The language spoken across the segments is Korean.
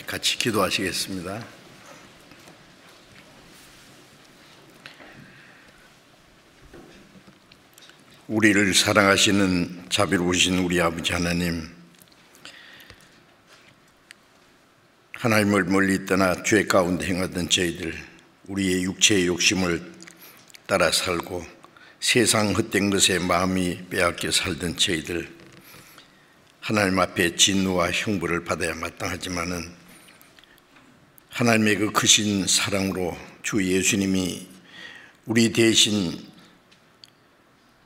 같이 기도하시겠습니다. 우리를 사랑하시는 자비로우신 우리 아버지 하나님, 하나님을 멀리 떠나 죄 가운데 행하던 저희들, 우리의 육체의 욕심을 따라 살고 세상 헛된 것에 마음이 빼앗겨 살던 저희들, 하나님 앞에 진노와 형벌을 받아야 마땅하지만은 하나님의 그 크신 사랑으로 주 예수님이 우리 대신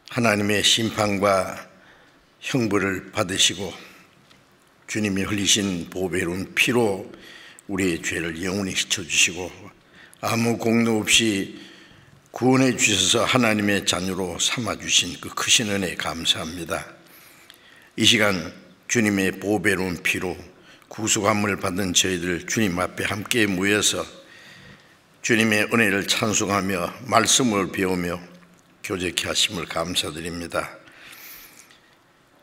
하나님의 심판과 형벌을 받으시고 주님이 흘리신 보배로운 피로 우리의 죄를 영원히 씻어주시고 아무 공로 없이 구원해 주셔서 하나님의 자녀로 삼아주신 그 크신 은혜에 감사합니다. 이 시간 주님의 보배로운 피로 구속함을 받은 저희들 주님 앞에 함께 모여서 주님의 은혜를 찬송하며 말씀을 배우며 교제케 하심을 감사드립니다.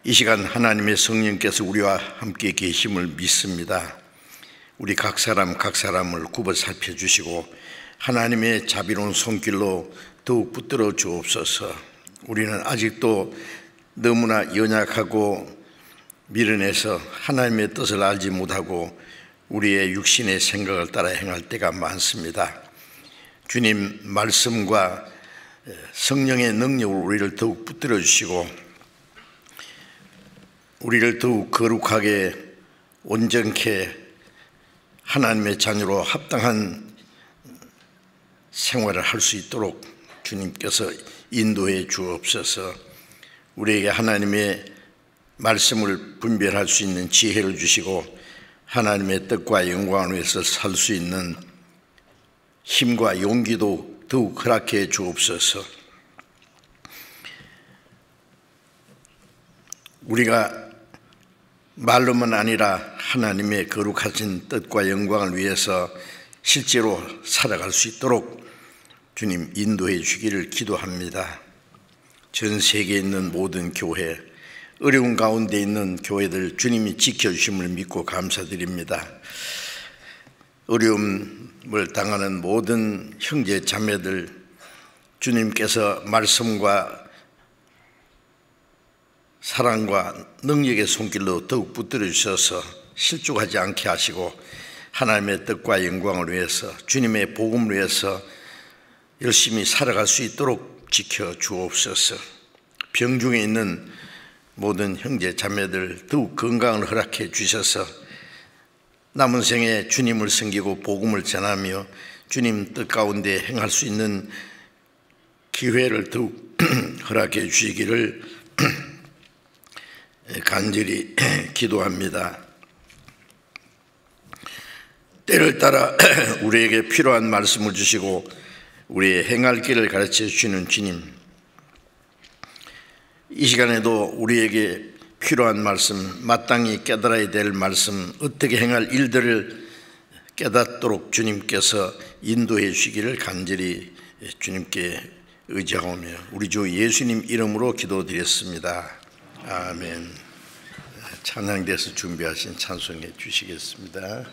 이 시간 하나님의 성령께서 우리와 함께 계심을 믿습니다. 우리 각 사람을 굽어 살펴주시고 하나님의 자비로운 손길로 더욱 붙들어 주옵소서. 우리는 아직도 너무나 연약하고 미련해서 하나님의 뜻을 알지 못하고 우리의 육신의 생각을 따라 행할 때가 많습니다. 주님 말씀과 성령의 능력으로 우리를 더욱 붙들어 주시고 우리를 더욱 거룩하게 온전케 하나님의 자녀로 합당한 생활을 할 수 있도록 주님께서 인도해 주옵소서. 우리에게 하나님의 말씀을 분별할 수 있는 지혜를 주시고 하나님의 뜻과 영광을 위해서 살 수 있는 힘과 용기도 더욱 허락해 주옵소서. 우리가 말로만 아니라 하나님의 거룩하신 뜻과 영광을 위해서 실제로 살아갈 수 있도록 주님 인도해 주기를 기도합니다. 전 세계에 있는 모든 교회, 어려운 가운데 있는 교회들 주님이 지켜주심을 믿고 감사드립니다. 어려움을 당하는 모든 형제 자매들 주님께서 말씀과 사랑과 능력의 손길로 더욱 붙들어 주셔서 실족하지 않게 하시고 하나님의 뜻과 영광을 위해서 주님의 복음을 위해서 열심히 살아갈 수 있도록 지켜 주옵소서. 병중에 있는 모든 형제 자매들 더욱 건강을 허락해 주셔서 남은 생에 주님을 섬기고 복음을 전하며 주님 뜻 가운데 행할 수 있는 기회를 더욱 허락해 주시기를 간절히 기도합니다. 때를 따라 우리에게 필요한 말씀을 주시고 우리의 행할 길을 가르쳐 주시는 주님, 이 시간에도 우리에게 필요한 말씀, 마땅히 깨달아야 될 말씀, 어떻게 행할 일들을 깨닫도록 주님께서 인도해 주시기를 간절히 주님께 의지하오며 우리 주 예수님 이름으로 기도드렸습니다. 아멘. 찬양대에서 준비하신 찬송해 주시겠습니다.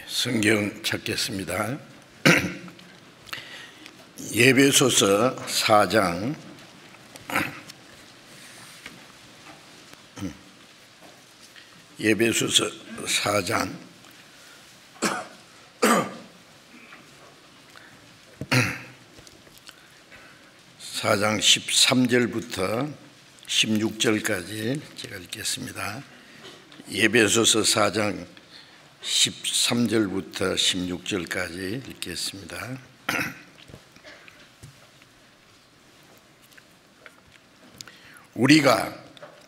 성경 찾겠습니다. 에베소서 4장 13절부터 16절까지 제가 읽겠습니다. 에베소서 4장 13절부터 16절까지 읽겠습니다. 우리가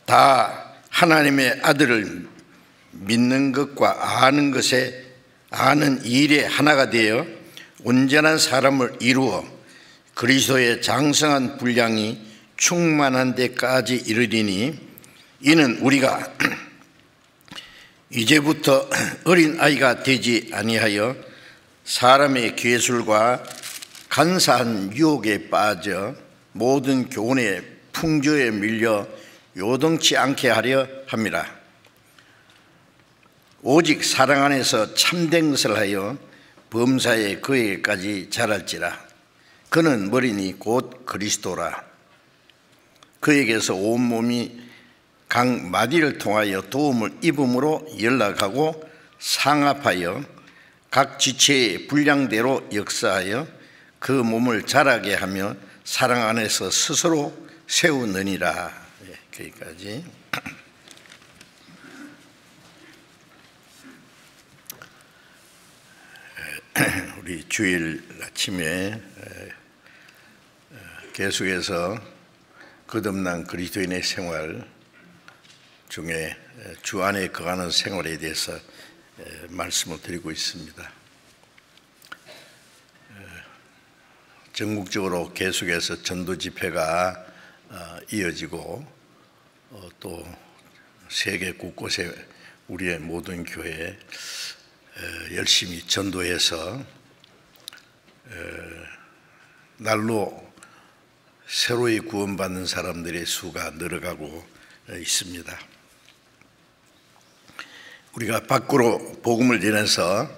다 하나님의 아들을 믿는 것과 아는 일에 하나가 되어 온전한 사람을 이루어 그리스도의 장성한 분량이 충만한 데까지 이르리니, 이는 우리가 이제부터 어린아이가 되지 아니하여 사람의 괴술과 간사한 유혹에 빠져 모든 교훈의 풍조에 밀려 요동치 않게 하려 함이라. 오직 사랑 안에서 참된 것을 하여 범사에 그에게까지 자랄지라. 그는 머리니 곧 그리스도라. 그에게서 온몸이 각 마디를 통하여 도움을 입음으로 연락하고 상합하여 각 지체의 분량대로 역사하여 그 몸을 자라게 하며 사랑 안에서 스스로 세우느니라. 거기까지. 우리 주일 아침에 계속해서 거듭난 그리스도인의 생활 중에 주 안에 거하는 생활에 대해서 말씀을 드리고 있습니다. 전국적으로 계속해서 전도 집회가 이어지고 또 세계 곳곳에 우리의 모든 교회 열심히 전도해서 날로 새로이 구원받는 사람들의 수가 늘어가고 있습니다. 우리가 밖으로 복음을 전해서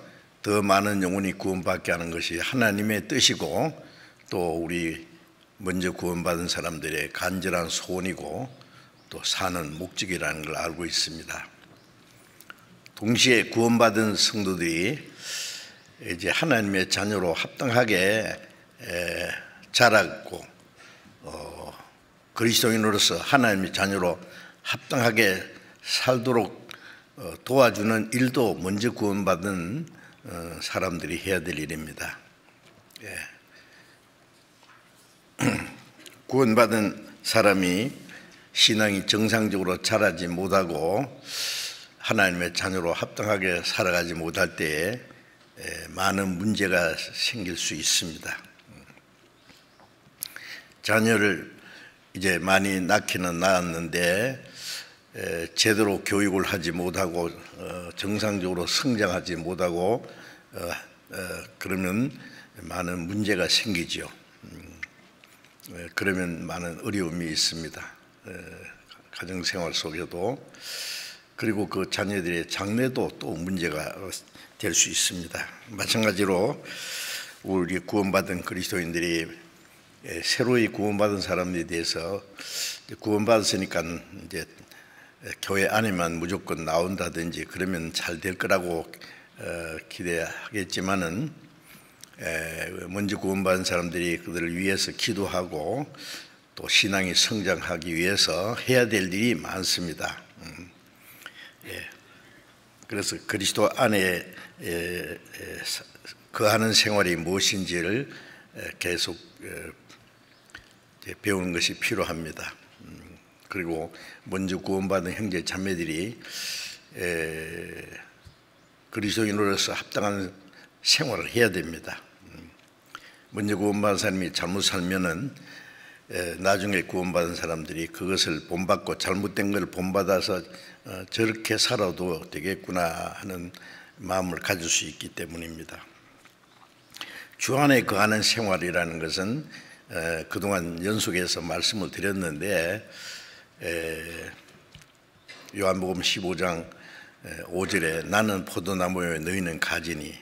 더 많은 영혼이 구원받게 하는 것이 하나님의 뜻이고, 또 우리 먼저 구원받은 사람들의 간절한 소원이고 또 사는 목적이라는 걸 알고 있습니다. 동시에 구원받은 성도들이 이제 하나님의 자녀로 합당하게 자라고 그리스도인으로서 하나님의 자녀로 합당하게 살도록 도와주는 일도 먼저 구원받은 사람들이 해야 될 일입니다. 구원받은 사람이 신앙이 정상적으로 자라지 못하고 하나님의 자녀로 합당하게 살아가지 못할 때에 많은 문제가 생길 수 있습니다. 자녀를 이제 많이 낳기는 낳았는데 제대로 교육을 하지 못하고 정상적으로 성장하지 못하고 그러면 많은 문제가 생기죠. 그러면 많은 어려움이 있습니다. 가정생활 속에도. 그리고 그 자녀들의 장래도 또 문제가 될 수 있습니다. 마찬가지로 우리 구원받은 그리스도인들이 새로이 구원받은 사람들에 대해서 구원받았으니까 이제 교회 안에만 무조건 나온다든지 그러면 잘 될 거라고 기대하겠지만은 먼저 구원받은 사람들이 그들을 위해서 기도하고 또 신앙이 성장하기 위해서 해야 될 일이 많습니다. 그래서 그리스도 안에 거하는 생활이 무엇인지를 계속 배우는 것이 필요합니다. 그리고 먼저 구원받은 형제 자매들이 그리스도인으로서 합당한 생활을 해야 됩니다. 먼저 구원받은 사람이 잘못 살면은 나중에 구원받은 사람들이 그것을 본받고 잘못된 걸 본받아서 저렇게 살아도 되겠구나 하는 마음을 가질 수 있기 때문입니다. 주 안에 거하는 생활이라는 것은 그동안 연속해서 말씀을 드렸는데 요한복음 15장 5절에 나는 포도나무요 너희는 가지니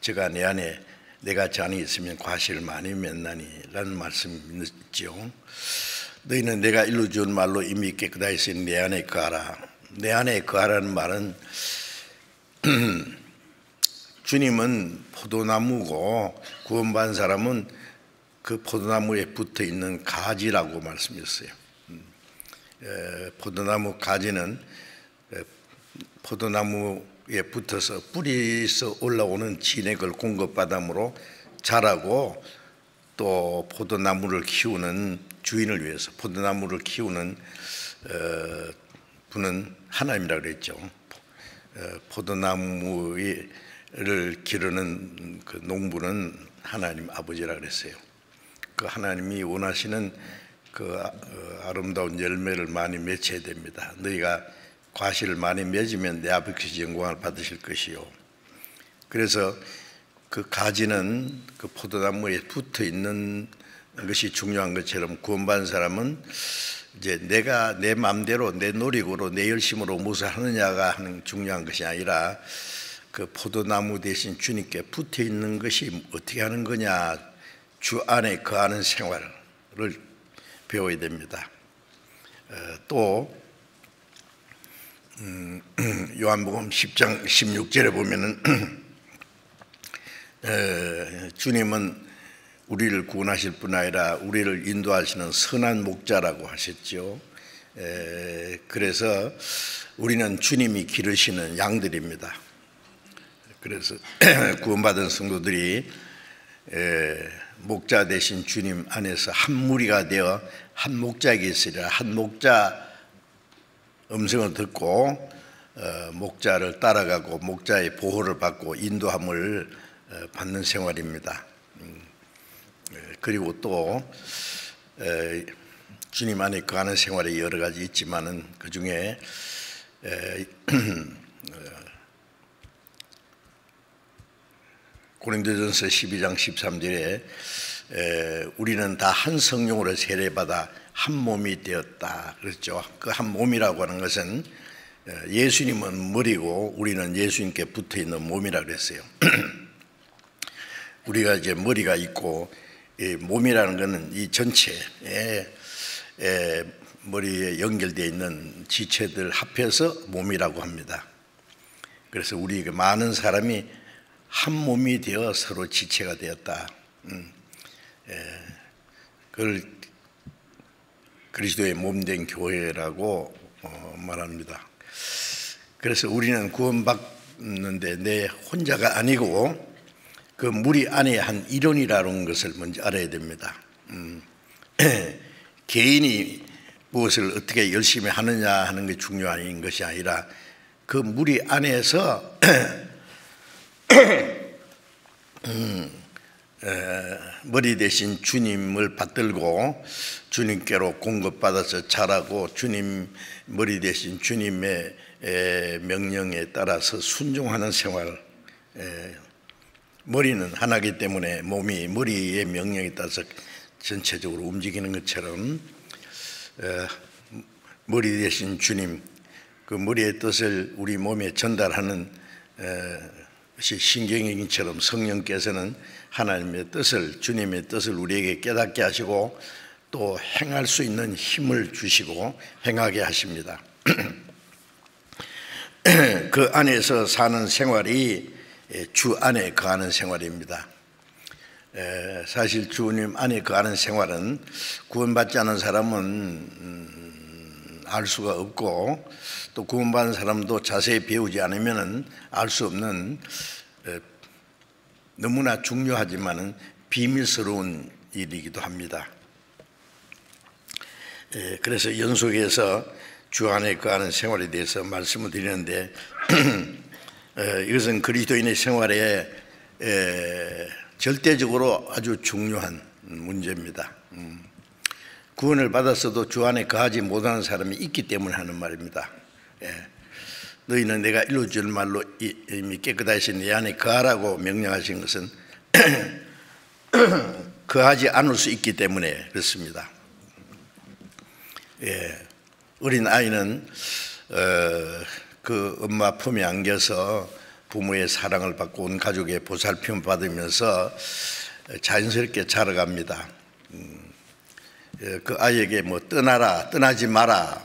제가 내 안에 내가 저 안에 있으면 과실을 많이 맺나니 라는 말씀이 있죠. 너희는 내가 일러준 말로 이미 깨끗하였으니 내 안에 거하라. 내 안에 거하라는 말은 주님은 포도나무고 구원받은 사람은 그 포도나무에 붙어있는 가지라고 말씀했어요. 포도나무 가지는 포도나무에 붙어서 뿌리에서 올라오는 진액을 공급받음으로 자라고 또 포도나무를 키우는 주인을 위해서 포도나무를 키우는 분은 하나님이라고 그랬죠. 포도나무를 기르는 그 농부는 하나님 아버지라고 그랬어요. 그 하나님이 원하시는 그 아름다운 열매를 많이 맺혀야 됩니다. 너희가 과실을 많이 맺으면 내 아버지 영광을 받으실 것이요. 그래서 그 가지는 그 포도나무에 붙어 있는 것이 중요한 것처럼 구원받은 사람은 이제 내가 내 마음대로 내 노력으로 내 열심으로 무엇을 하느냐가 하는 중요한 것이 아니라 그 포도나무 대신 주님께 붙어 있는 것이 어떻게 하는 거냐, 주 안에 거하는 생활을 배워야 됩니다. 또 요한복음 10장 16절에 보면은 주님은 우리를 구원하실 뿐 아니라 우리를 인도하시는 선한 목자라고 하셨죠. 그래서 우리는 주님이 기르시는 양들입니다. 그래서 구원받은 성도들이 목자 되신 주님 안에서 한 무리가 되어 한 목자에게 있으리라. 한 목자 음성을 듣고 목자를 따라가고 목자의 보호를 받고 인도함을 받는 생활입니다. 그리고 또 주님 안에 거하는 생활이 여러 가지 있지만은 그 중에 고린도전서 12장 13절에 우리는 다 한 성령으로 세례받아 한 몸이 되었다 그랬죠. 그 한 몸이라고 하는 것은 예수님은 머리고 우리는 예수님께 붙어있는 몸이라 그랬어요. 우리가 이제 머리가 있고 이 몸이라는 것은 이 전체에 머리에 연결되어 있는 지체들 합해서 몸이라고 합니다. 그래서 우리 많은 사람이 한 몸이 되어 서로 지체가 되었다. 그걸 그리스도의 몸된 교회라고 말합니다. 그래서 우리는 구원받는데 내 혼자가 아니고 그 무리 안에 한 일원이라는 것을 먼저 알아야 됩니다. 개인이 무엇을 어떻게 열심히 하느냐 하는 게 중요한 것이 아니라 그 무리 안에서 머리 대신 주님을 받들고 주님께로 공급받아서 자라고 주님 머리 대신 주님의 명령에 따라서 순종하는 생활. 머리는 하나이기 때문에 몸이 머리의 명령에 따라서 전체적으로 움직이는 것처럼 머리 대신 주님, 그 머리의 뜻을 우리 몸에 전달하는 것이 신경인처럼 성령께서는 하나님의 뜻을, 주님의 뜻을 우리에게 깨닫게 하시고 또 행할 수 있는 힘을 주시고 행하게 하십니다. 그 안에서 사는 생활이 주 안에 거하는 생활입니다. 사실 주님 안에 거하는 생활은 구원받지 않은 사람은 알 수가 없고 또 구원받은 사람도 자세히 배우지 않으면 알 수 없는 너무나 중요하지만은 비밀스러운 일이기도 합니다. 그래서 연속해서 주 안에 거하는 생활에 대해서 말씀을 드리는데 이것은 그리스도인의 생활에 절대적으로 아주 중요한 문제입니다. 구원을 받았어도 주 안에 거하지 못하는 사람이 있기 때문에 하는 말입니다. 너희는 내가 일러줄 말로 이미 깨끗하신 내 안에 거하라고 명령하신 것은 거하지 않을 수 있기 때문에 그렇습니다. 어린 아이는 그 엄마 품에 안겨서 부모의 사랑을 받고 온 가족의 보살핌 받으면서 자연스럽게 자라갑니다. 그 아이에게 뭐 떠나라, 떠나지 마라,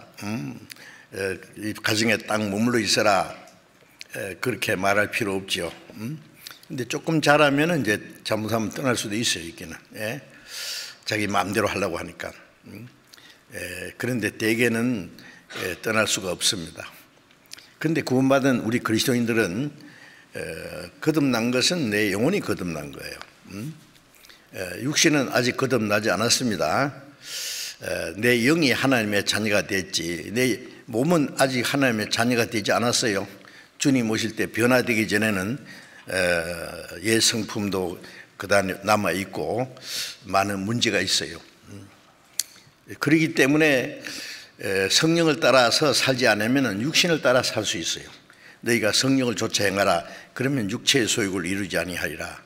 이 가정에 딱 머물러 있어라, 그렇게 말할 필요 없죠. 근데 조금 자라면 이제 잘못하면 떠날 수도 있어요, 있기는. 예? 자기 마음대로 하려고 하니까. 그런데 대개는 떠날 수가 없습니다. 그런데 구원받은 우리 그리스도인들은 거듭난 것은 내 영혼이 거듭난 거예요. 육신은 아직 거듭나지 않았습니다. 내 영이 하나님의 자녀가 됐지, 내 몸은 아직 하나님의 자녀가 되지 않았어요. 주님 오실 때 변화되기 전에는 옛 성품도 그다음에 남아있고 많은 문제가 있어요. 그렇기 때문에 성령을 따라서 살지 않으면 육신을 따라 살 수 있어요. 너희가 성령을 쫓아 행하라, 그러면 육체의 소욕을 이루지 아니하리라.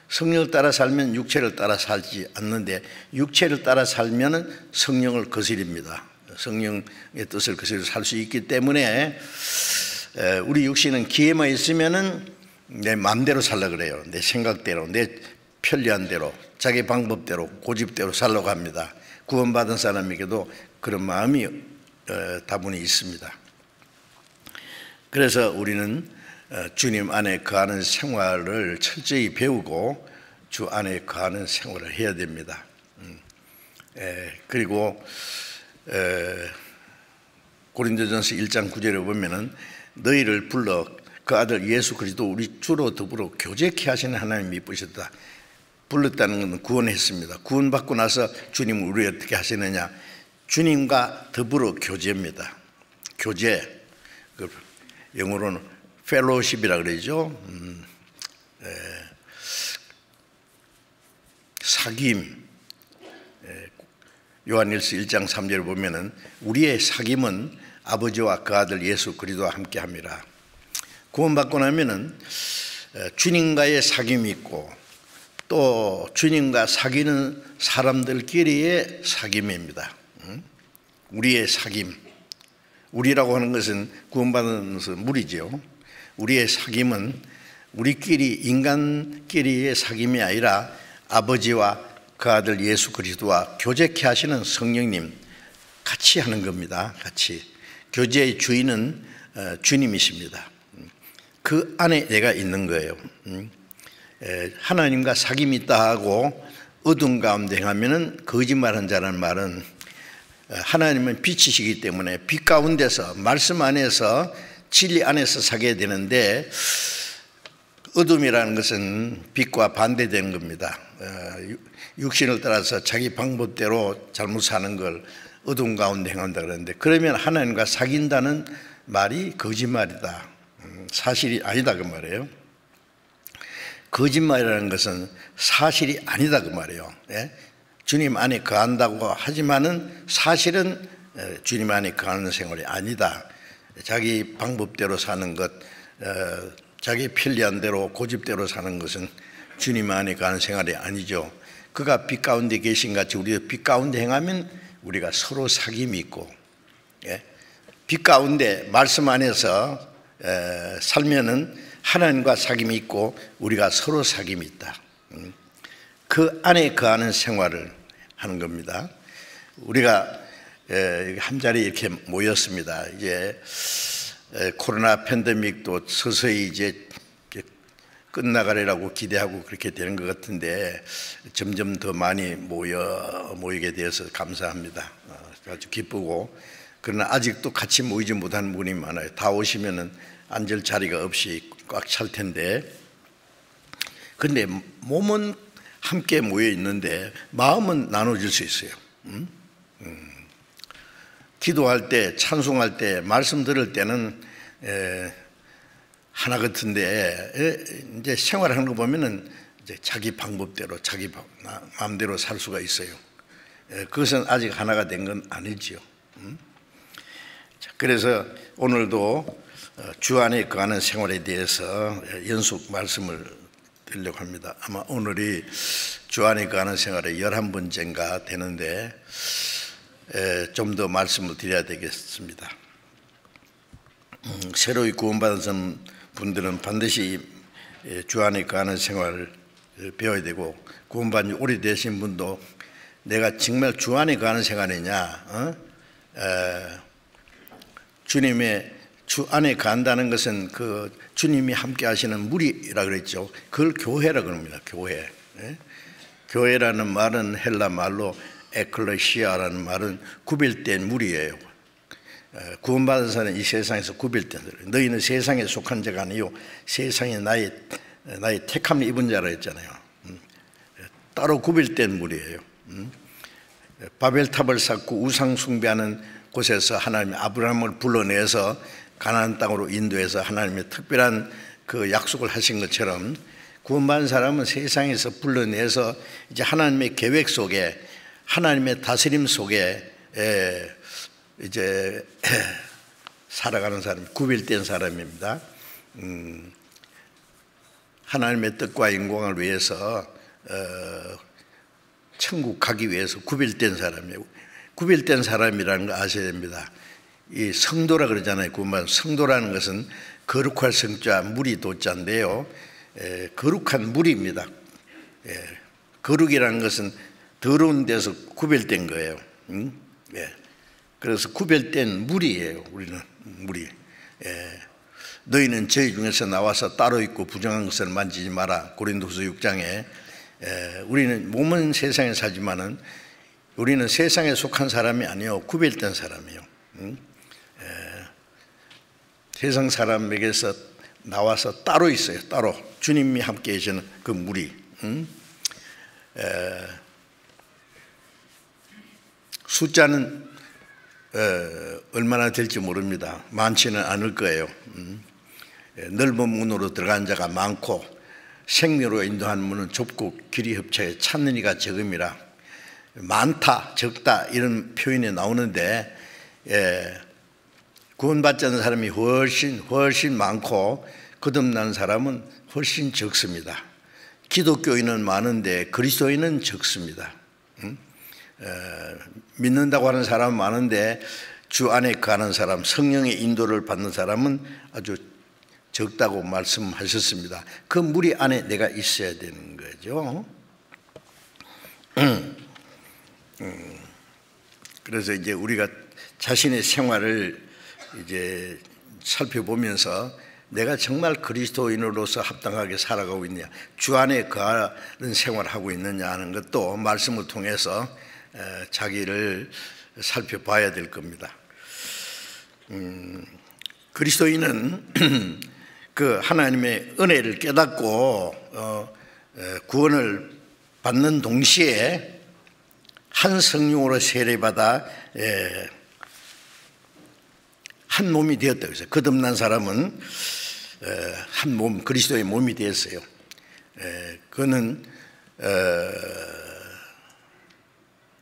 성령을 따라 살면 육체를 따라 살지 않는데, 육체를 따라 살면 성령을 거스립니다. 성령의 뜻을 거스려 살 수 있기 때문에 우리 육신은 기회만 있으면은 내 마음대로 살라 그래요. 내 생각대로, 내 편리한 대로, 자기 방법대로, 고집대로 살려고 합니다. 구원받은 사람에게도 그런 마음이 다분히 있습니다. 그래서 우리는 주님 안에 거하는 생활을 철저히 배우고 주 안에 거하는 생활을 해야 됩니다. 그리고 고린도전서 1장 9절에 보면은 너희를 불러 그 아들 예수 그리스도 우리 주로 더불어 교제케 하시는 하나님이 이쁘셨다. 불렀다는 것은 구원했습니다. 구원받고 나서 주님은 우리 어떻게 하시느냐? 주님과 더불어 교제입니다. 교제, 영어로는 펠로우십이라 그러죠. 사귐. 요한일서 1장 3절을 보면은 우리의 사귐은 아버지와 그 아들 예수 그리스도와 함께 함이라. 구원받고 나면은 주님과의 사귐이 있고 또 주님과 사귀는 사람들끼리의 사귐입니다. 우리의 사귐. 우리라고 하는 것은 구원받은 것은 무리죠. 우리의 사귐은 우리끼리 인간끼리의 사귐이 아니라 아버지와 그 아들 예수 그리스도와 교제케 하시는 성령님 같이 하는 겁니다. 같이. 교제의 주인은 주님이십니다. 그 안에 내가 있는 거예요. 하나님과 사귐이 있다 하고 어둠 가운데 행하면은 거짓말한 자라는 말은, 하나님은 빛이시기 때문에 빛 가운데서 말씀 안에서 진리 안에서 살게 되는데, 어둠이라는 것은 빛과 반대되는 겁니다. 육신을 따라서 자기 방법대로 잘못 사는 걸 어둠 가운데 행한다 그러는데, 그러면 하나님과 사귄다는 말이 거짓말이다, 사실이 아니다 그 말이에요. 거짓말이라는 것은 사실이 아니다 그 말이에요. 주님 안에 거한다고 하지만은 사실은 주님 안에 거하는 생활이 아니다. 자기 방법대로 사는 것, 자기 편리한 대로 고집대로 사는 것은 주님 안에 거하는 생활이 아니죠. 그가 빛 가운데 계신 같이 우리도 빛 가운데 행하면 우리가 서로 사귐이 있고, 빛 가운데 말씀 안에서 살면은 하나님과 사귐이 있고 우리가 서로 사귐이 있다. 그 안에 거하는 생활을 하는 겁니다. 우리가 한 자리에 이렇게 모였습니다. 이제 코로나 팬데믹도 서서히 이제 끝나가리라고 기대하고 그렇게 되는 것 같은데 점점 더 많이 모이게 되어서 감사합니다. 아주 기쁘고, 그러나 아직도 같이 모이지 못하는 분이 많아요. 다 오시면은 앉을 자리가 없이 꽉 찰 텐데, 근데 몸은 함께 모여 있는데 마음은 나눠질 수 있어요. 기도할 때, 찬송할 때, 말씀 들을 때는 하나 같은데, 이제 생활하는 거 보면은 이제 자기 방법대로, 자기 마음대로 살 수가 있어요. 그것은 아직 하나가 된 건 아니지요. 그래서 오늘도 주 안에 거하는 생활에 대해서 연속 말씀을 드리려고 합니다. 아마 오늘이 주 안에 거하는 생활의 11번째인가 되는데 좀 더 말씀을 드려야 되겠습니다. 새로이 구원받은 분들은 반드시 주 안에 거하는 생활을 배워야 되고, 구원받은 지 오래되신 분도 내가 정말 주 안에 거하는 생활이냐, 주님의 주 안에 거한다는 것은 그 주님이 함께 하시는 무리라 그랬죠. 그걸 교회라 그럽니다. 교회. 교회라는 말은 헬라 말로 에클레시아라는 말은 구별된 무리예요. 구원받은 사람은 이 세상에서 구별된 사람. 너희는 세상에 속한 자가 아니요 세상에 나의 택함을 입은 자라 했잖아요. 따로 구별된 무리예요. 바벨탑을 쌓고 우상 숭배하는 곳에서 하나님이 아브라함을 불러내서 가나안 땅으로 인도해서 하나님의 특별한 그 약속을 하신 것처럼, 구원받은 사람은 세상에서 불러내서 이제 하나님의 계획 속에, 하나님의 다스림 속에 이제 살아가는 사람, 구별된 사람입니다. 하나님의 뜻과 영광을 위해서 천국 가기 위해서 구별된 사람이에요. 구별된 사람이라는 거 아셔야 됩니다. 이 성도라 그러잖아요. 구원받은 성도라는 것은 거룩할 성자, 무리 도자인데요, 거룩한 무리입니다. 거룩이라는 것은 더러운 데서 구별된 거예요. 그래서 구별된 무리예요. 우리는 무리. 너희는 저희 중에서 나와서 따로 있고 부정한 것을 만지지 마라. 고린도후서 6장에. 우리는 몸은 세상에 살지만은 우리는 세상에 속한 사람이 아니요 구별된 사람이에요. 세상 사람에게서 나와서 따로 있어요. 따로 주님이 함께 계시는 그 무리. 숫자는 얼마나 될지 모릅니다. 많지는 않을 거예요. 넓은 문으로 들어간 자가 많고 생명으로 인도한 문은 좁고 길이 협착해 찾는 이가 적음이라. 많다, 적다 이런 표현이 나오는데, 구원받지 않는 사람이 훨씬 많고 거듭난 사람은 훨씬 적습니다. 기독교인은 많은데 그리스도인은 적습니다. 믿는다고 하는 사람은 많은데 주 안에 거하는 사람, 성령의 인도를 받는 사람은 아주 적다고 말씀하셨습니다. 그 무리 안에 내가 있어야 되는 거죠. 그래서 이제 우리가 자신의 생활을 이제 살펴보면서 내가 정말 그리스도인으로서 합당하게 살아가고 있느냐, 주 안에 거하는 생활을 하고 있느냐 하는 것도 말씀을 통해서 자기를 살펴봐야 될 겁니다. 그리스도인은 그 하나님의 은혜를 깨닫고 구원을 받는 동시에 한 성령으로 세례받아 한 몸이 되었다고 해서, 거듭난 사람은 한 몸, 그리스도의 몸이 되었어요. 그거는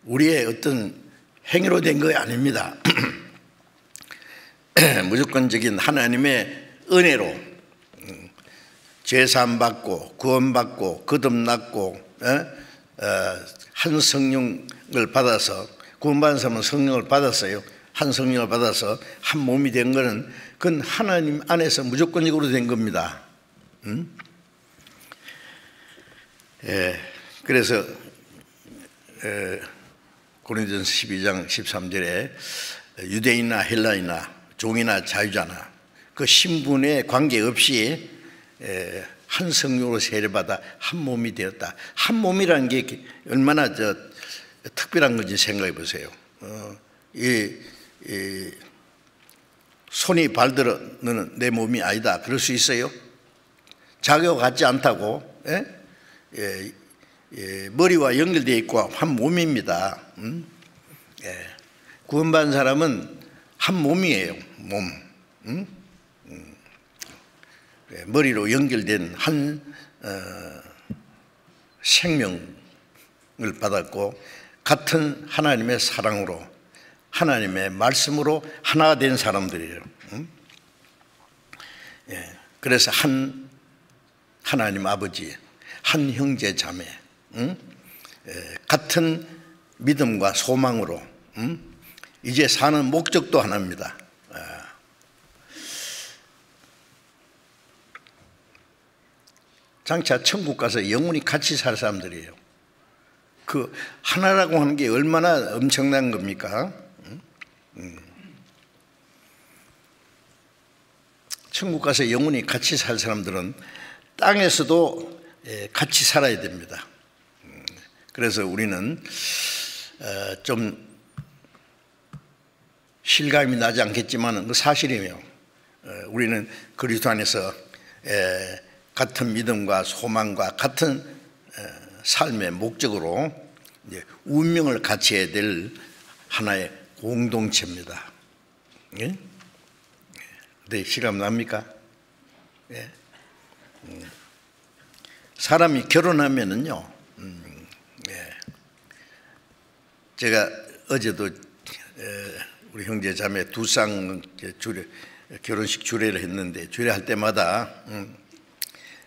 우리의 어떤 행위로 된 거 아닙니다. 무조건적인 하나님의 은혜로 죄사함 받고 구원받고 거듭났고 한 성령을 받아서, 구원받은 사람은 성령을 받았어요. 한 성령을 받아서 한 몸이 된 것은 그건 하나님 안에서 무조건적으로 된 겁니다. 그래서 고린도전서 12장 13절에 유대인이나 헬라이나 종이나 자유자나 그 신분에 관계없이 한 성령으로 세례받아 한 몸이 되었다. 한 몸이라는 게 얼마나 특별한 건지 생각해 보세요. 손이 발들어 너는 내 몸이 아니다 그럴 수 있어요? 자기와 같지 않다고. 머리와 연결되어 있고 한 몸입니다. 구원받은 사람은 한 몸이에요. 몸. 머리로 연결된 한 생명을 받았고, 같은 하나님의 사랑으로, 하나님의 말씀으로 하나가 된 사람들이에요. 그래서 한 하나님 아버지, 한 형제 자매, 같은 믿음과 소망으로 이제 사는 목적도 하나입니다. 장차 천국 가서 영원히 같이 살 사람들이에요. 그 하나라고 하는 게 얼마나 엄청난 겁니까? 천국 가서 영원히 같이 살 사람들은 땅에서도 같이 살아야 됩니다. 그래서 우리는 좀 실감이 나지 않겠지만 그 사실이며, 우리는 그리스도 안에서 같은 믿음과 소망과 같은 삶의 목적으로 이제 운명을 같이 해야 될 하나의 공동체입니다. 예? 네, 실감 납니까? 예. 사람이 결혼하면은요, 예. 제가 어제도 우리 형제 자매 두 쌍 결혼식 주례를 했는데, 주례할 때마다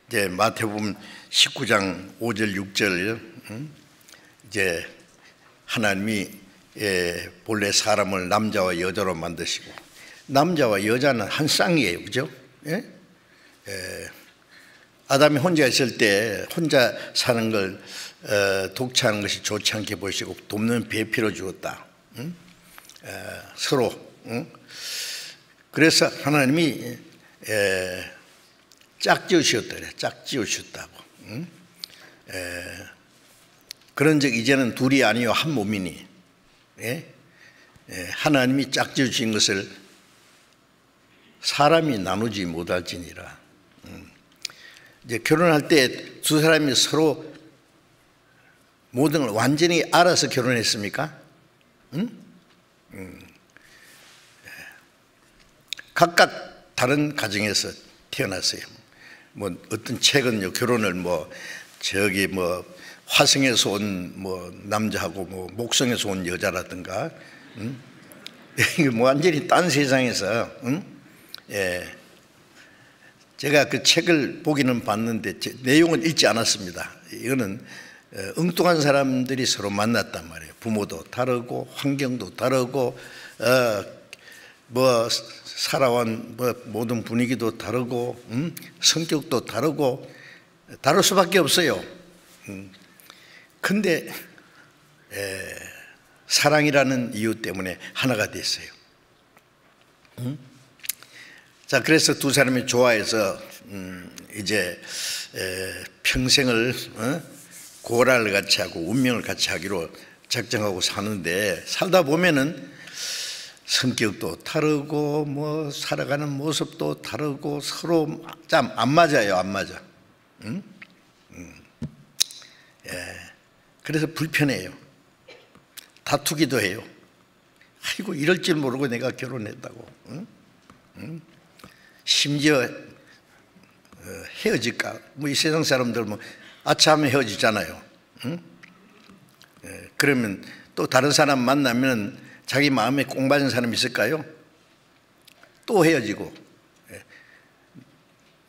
이제 마태복음 19장 5절 6절 이제 하나님이 본래 사람을 남자와 여자로 만드시고, 남자와 여자는 한 쌍이에요, 그죠? 예? 아담이 혼자 있을 때 혼자 사는 걸 독차하는 것이 좋지 않게 보시고 돕는 배필을 주었다. 서로. 그래서 하나님이 짝지으셨다 그래. 짝지으셨다고. 그런즉 이제는 둘이 아니요 한 몸이니, 예? 하나님이 짝지으신 것을 사람이 나누지 못할지니라. 이제 결혼할 때 두 사람이 서로 모든 걸 완전히 알아서 결혼했습니까? 각각 다른 가정에서 태어났어요. 뭐 어떤 책은요, 결혼을 뭐 저기 뭐 화성에서 온 뭐 남자하고 뭐 목성에서 온 여자라든가, 이게 뭐 완전히 딴 세상에서, 예. 제가 그 책을 보기는 봤는데 내용은 읽지 않았습니다. 이거는 엉뚱한 사람들이 서로 만났단 말이에요. 부모도 다르고 환경도 다르고 뭐 살아온 뭐 모든 분위기도 다르고 성격도 다르고 다를 수밖에 없어요. 근데 사랑이라는 이유 때문에 하나가 됐어요. 자, 그래서 두 사람이 좋아해서 이제 평생을 고라를 같이 하고 운명을 같이 하기로 작정하고 사는데, 살다 보면은 성격도 다르고 뭐 살아가는 모습도 다르고 서로 참 안 맞아요. 안 맞아. 그래서 불편해요. 다투기도 해요. 아이고, 이럴 줄 모르고 내가 결혼했다고. 심지어 헤어질까? 뭐 이 세상 사람들 뭐 아차하면 헤어지잖아요. 그러면 또 다른 사람 만나면 자기 마음에 꼭 맞는 사람이 있을까요? 또 헤어지고.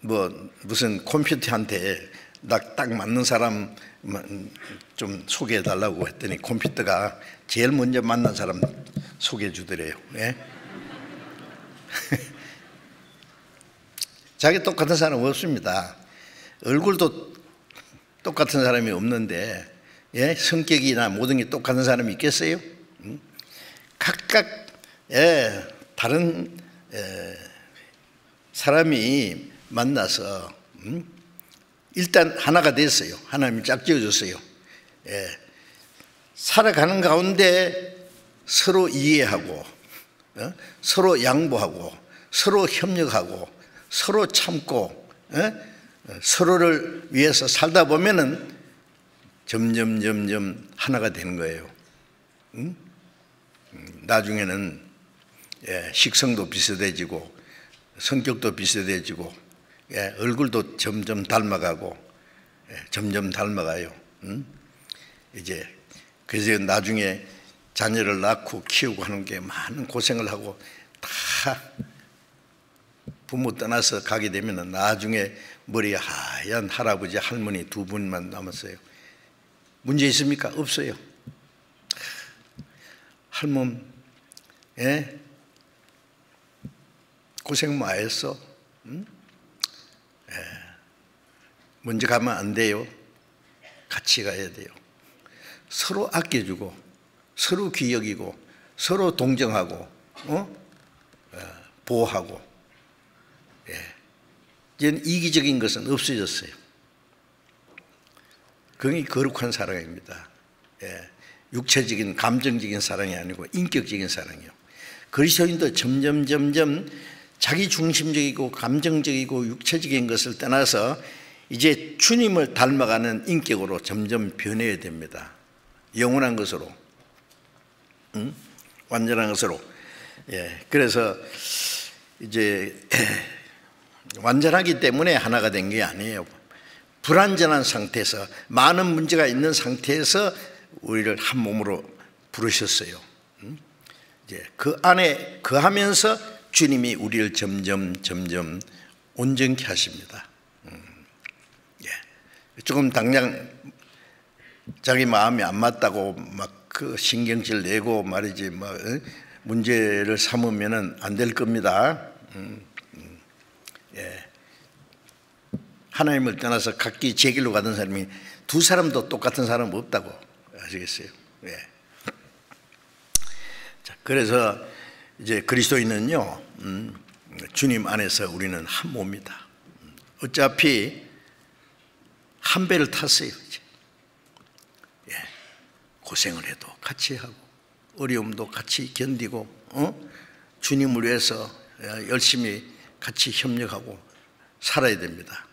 뭐 무슨 컴퓨터한테 딱 맞는 사람 좀 소개해 달라고 했더니 컴퓨터가 제일 먼저 만난 사람 소개해 주더래요. 예? 자기 똑같은 사람 없습니다. 얼굴도 똑같은 사람이 없는데, 예? 성격이나 모든 게 똑같은 사람이 있겠어요? 각각 다른 사람이 만나서 일단 하나가 됐어요. 하나님이 짝지어줬어요. 살아가는 가운데 서로 이해하고, 서로 양보하고, 서로 협력하고, 서로 참고, 서로를 위해서 살다 보면은 점점 하나가 되는 거예요. 나중에는 식성도 비슷해지고 성격도 비슷해지고 얼굴도 점점 닮아가고 점점 닮아가요. 이제 그래서 나중에 자녀를 낳고 키우고 하는 게 많은 고생을 하고 다 부모 떠나서 가게 되면 나중에 머리 하얀 할아버지 할머니 두 분만 남았어요. 문제 있습니까? 없어요. 할멈 고생 많이 했어. 먼저 가면 안 돼요. 같이 가야 돼요. 서로 아껴주고 서로 귀여기고 서로 동정하고 보호하고. 이제는 이기적인 것은 없어졌어요. 그게 거룩한 사랑입니다. 육체적인 감정적인 사랑이 아니고 인격적인 사랑이요. 그리스도인도 점점 자기 중심적이고 감정적이고 육체적인 것을 떠나서 이제 주님을 닮아가는 인격으로 점점 변해야 됩니다. 영원한 것으로, 완전한 것으로. 그래서 이제 완전하기 때문에 하나가 된 게 아니에요. 불완전한 상태에서, 많은 문제가 있는 상태에서 우리를 한 몸으로 부르셨어요. 이제 그 안에 거하면서 주님이 우리를 점점 온전케 하십니다. 조금 당장 자기 마음이 안 맞다고 막 그 신경질 내고 말이지 문제를 삼으면은 안 될 겁니다. 하나님을 떠나서 각기 제 길로 가던 사람이 두 사람도 똑같은 사람 없다고 아시겠어요? 자, 그래서 이제 그리스도인은요, 주님 안에서 우리는 한 몸이다. 어차피 한 배를 탔어요. 이제. 고생을 해도 같이 하고 어려움도 같이 견디고 주님을 위해서 열심히 같이 협력하고 살아야 됩니다.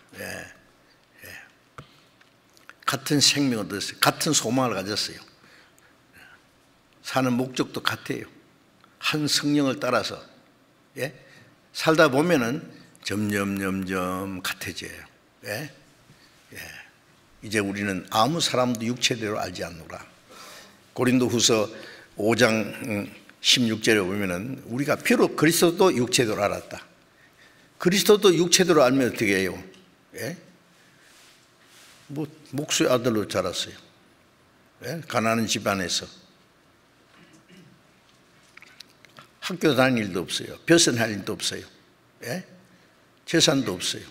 같은 생명을 얻었어요. 같은 소망을 가졌어요. 사는 목적도 같아요. 한 성령을 따라서 살다 보면은 점점 같아져요. 이제 우리는 아무 사람도 육체대로 알지 않노라. 고린도후서 5장 16절에 보면은 우리가 비록 그리스도도 육체대로 알았다. 그리스도도 육체대로 알면 어떻게 해요? 목수의 아들로 자랐어요. 가난한 집안에서 학교 다닐 일도 없어요. 벼슬할 일도 없어요. 재산도 없어요.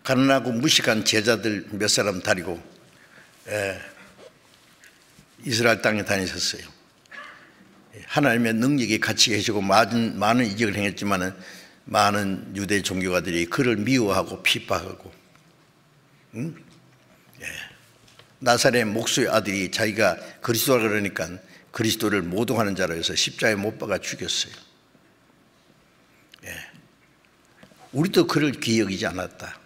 가난하고 무식한 제자들 몇 사람 다리고 이스라엘 땅에 다니셨어요. 하나님의 능력이 같이 계시고 많은 이적을 행했지만 많은 유대 종교가들이 그를 미워하고 핍박하고, 나사렛 목수의 아들이 자기가 그리스도라 그러니까 그리스도를 모독하는 자로 해서 십자가에 못 박아 죽였어요. 우리도 그를 귀히 여기지 않았다.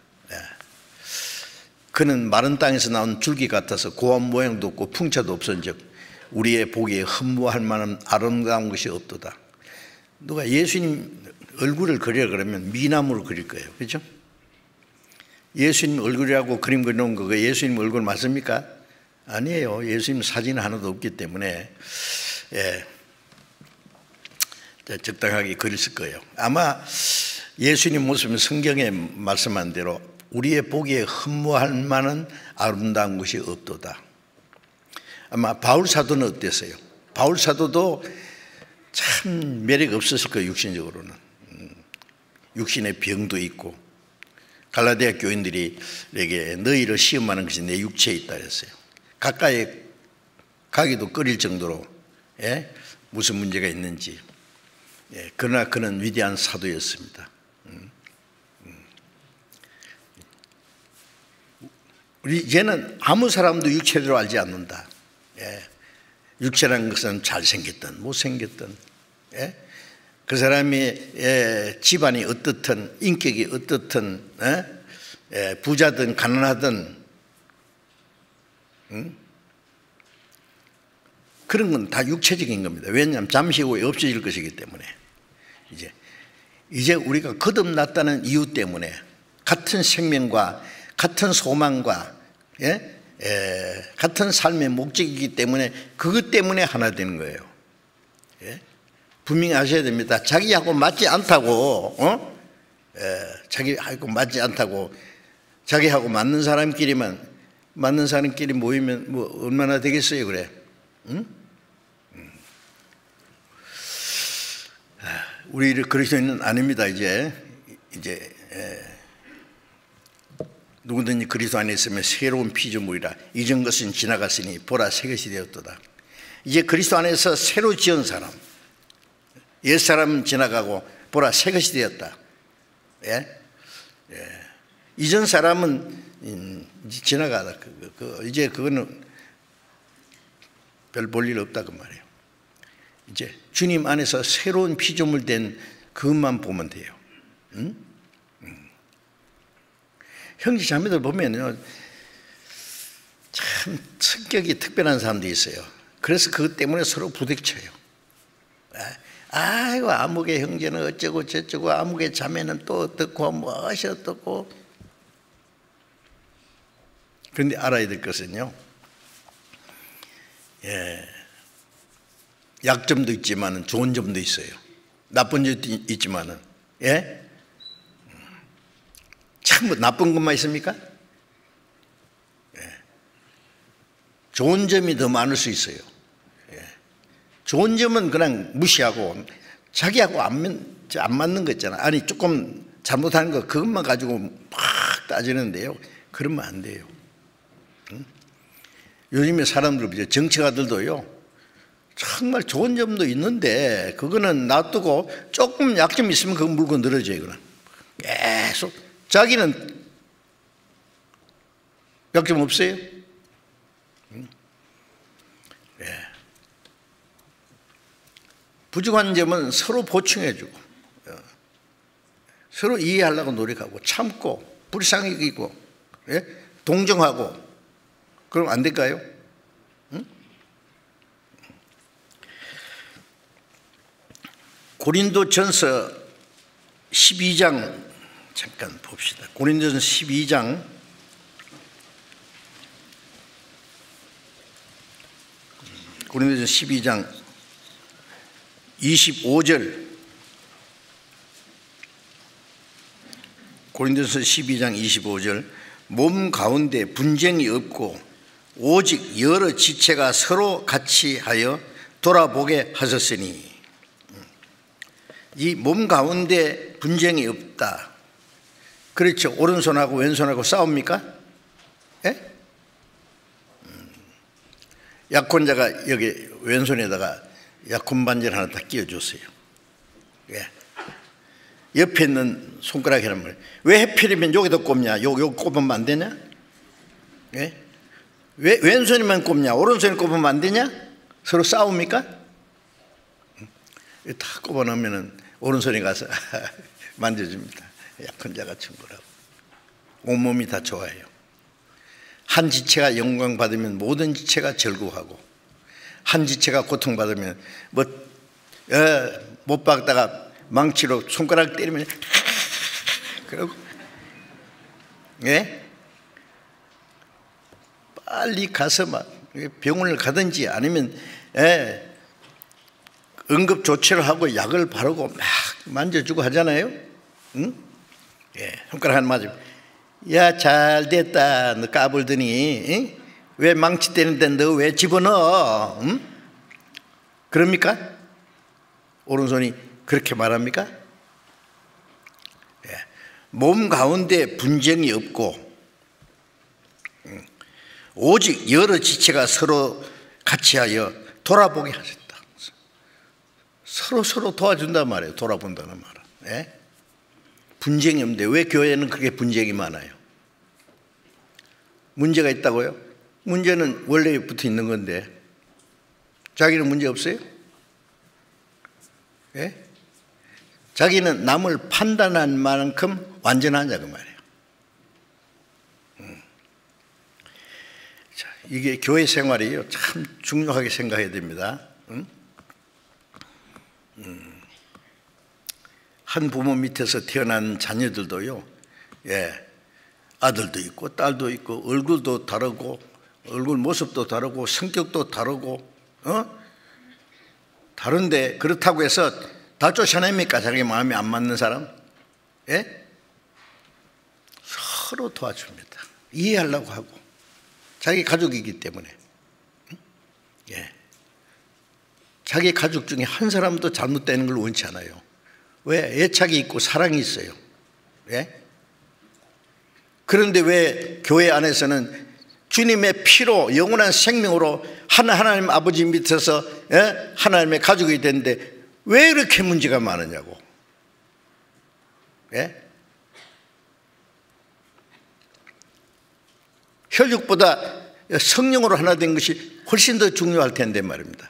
그는 마른 땅에서 나온 줄기 같아서 고한 모양도 없고 풍차도 없은즉 우리의 보기에 흠모할 만한 아름다운 것이 없도다. 누가 예수님 얼굴을 그리라 그러면 미나무로 그릴 거예요. 그렇죠? 예수님 얼굴이라고 그림 그려놓은 거 예수님 얼굴 맞습니까? 아니에요. 예수님 사진 하나도 없기 때문에 적당하게 그렸을 거예요. 아마 예수님 모습은 성경에 말씀한 대로 우리의 보기에 흠모할 만한 아름다운 것이 없도다. 아마 바울 사도는 어땠어요? 바울 사도도 참 매력 없었을 거예요. 육신적으로는. 육신의 병도 있고 갈라디아 교인들이 내게 너희를 시험하는 것이 내 육체에 있다 했어요. 가까이 가기도 꺼릴 정도로 무슨 문제가 있는지. 그러나 그는 위대한 사도였습니다. 우리 이제는 아무 사람도 육체대로 알지 않는다. 육체라는 것은 잘생겼든 못생겼든 그 사람이 집안이 어떻든 인격이 어떻든 부자든 가난하든 그런 건 다 육체적인 겁니다. 왜냐하면 잠시 후에 없어질 것이기 때문에. 이제 우리가 거듭났다는 이유 때문에 같은 생명과 같은 소망과 같은 삶의 목적이기 때문에 그것 때문에 하나 되는 거예요. 분명히 아셔야 됩니다. 자기하고 맞지 않다고 자기하고 맞지 않다고 자기하고 맞는 사람끼리 모이면 뭐 얼마나 되겠어요, 그래? 우리 그리스도인은 아닙니다. 이제 이제 누구든지 그리스도 안에 있으면 새로운 피조물이라 이전 것은 지나갔으니 보라 새 것이 되었도다. 이제 그리스도 안에서 새로 지은 사람, 옛사람은 지나가고 보라 새 것이 되었다. 예? 예. 이전 사람은 지나가다. 이제 그거는 별 볼 일 없다 그 말이에요. 이제 주님 안에서 새로운 피조물 된 그것만 보면 돼요. 응? 형제 자매들 보면요, 참 성격이 특별한 사람들이 있어요. 그래서 그것 때문에 서로 부딪혀요. 아이고 아무개 형제는 어쩌고 저쩌고, 아무개 자매는 또 어떻고 무엇이 어떻고. 그런데 알아야 될 것은요, 약점도 있지만 좋은 점도 있어요. 나쁜 점도 있지만은, 참 나쁜 것만 있습니까? 좋은 점이 더 많을 수 있어요. 좋은 점은 그냥 무시하고 자기하고 안 맞는 거 있잖아. 아니 조금 잘못하는 거 그것만 가지고 막 따지는데요, 그러면 안 돼요. 요즘에 사람들, 정치가들도요, 정말 좋은 점도 있는데 그거는 놔두고 조금 약점이 있으면 그거 물고 늘어져요. 그냥 계속 자기는 약점 없어요? 부족한 점은 서로 보충해주고 서로 이해하려고 노력하고 참고 불쌍히 여기고 동정하고, 그럼 안 될까요? 고린도전서 12장 잠깐 봅시다. 고린도전서 12장 25절, 고린도전서 12장 25절, 몸 가운데 분쟁이 없고 오직 여러 지체가 서로 같이 하여 돌아보게 하셨으니. 이 몸 가운데 분쟁이 없다. 그렇죠. 오른손하고 왼손하고 싸웁니까? 예? 약혼자가 여기 왼손에다가 약혼 반지를 하나 다 끼워줬어요. 예. 옆에 있는 손가락에 하는 말, 왜 하필이면 여기다 꼽냐? 여기 꼽으면 안 되냐? 예? 왜 왼손이만 꼽냐? 오른손에 꼽으면 안 되냐? 서로 싸웁니까? 다 꼽아놓으면 오른손에 가서 만져줍니다. 약혼자가 친구라고. 온몸이 다 좋아해요. 한 지체가 영광 받으면 모든 지체가 절구하고, 한 지체가 고통받으면 못 박다가 망치로 손가락 때리면 그러고, 빨리 가서 막 병원을 가든지 아니면 응급 조치를 하고 약을 바르고 막 만져주고 하잖아요. 응? 손가락 하나 맞으면, 야, 잘 됐다. 너 까불더니, 응? 왜 망치 때리는데 너 왜 집어넣어? 응? 그럽니까? 오른손이 그렇게 말합니까? 몸 가운데 분쟁이 없고 오직 여러 지체가 서로 같이 하여 돌아보게 하셨다. 서로 도와준단 말이에요. 돌아본다는 말은. 분쟁이 없는데 왜 교회는 그렇게 분쟁이 많아요? 문제가 있다고요? 문제는 원래부터 있는 건데 자기는 문제 없어요? 자기는 남을 판단한 만큼 완전하냐 그 말이에요. 자, 이게 교회 생활이요, 참 중요하게 생각해야 됩니다. 한 부모 밑에서 태어난 자녀들도요, 아들도 있고 딸도 있고 얼굴도 다르고 얼굴 모습도 다르고 성격도 다르고 다른데 그렇다고 해서 다 쫓아냅니까? 자기 마음에 안 맞는 사람? 서로 도와줍니다. 이해하려고 하고, 자기 가족이기 때문에. 자기 가족 중에 한 사람도 잘못되는 걸 원치 않아요. 왜? 애착이 있고 사랑이 있어요. 예? 그런데 왜 교회 안에서는 주님의 피로 영원한 생명으로 하나님 아버지 밑에서 하나님의 가족이 되는데 왜 이렇게 문제가 많으냐고. 예? 혈육보다 성령으로 하나 된 것이 훨씬 더 중요할 텐데 말입니다.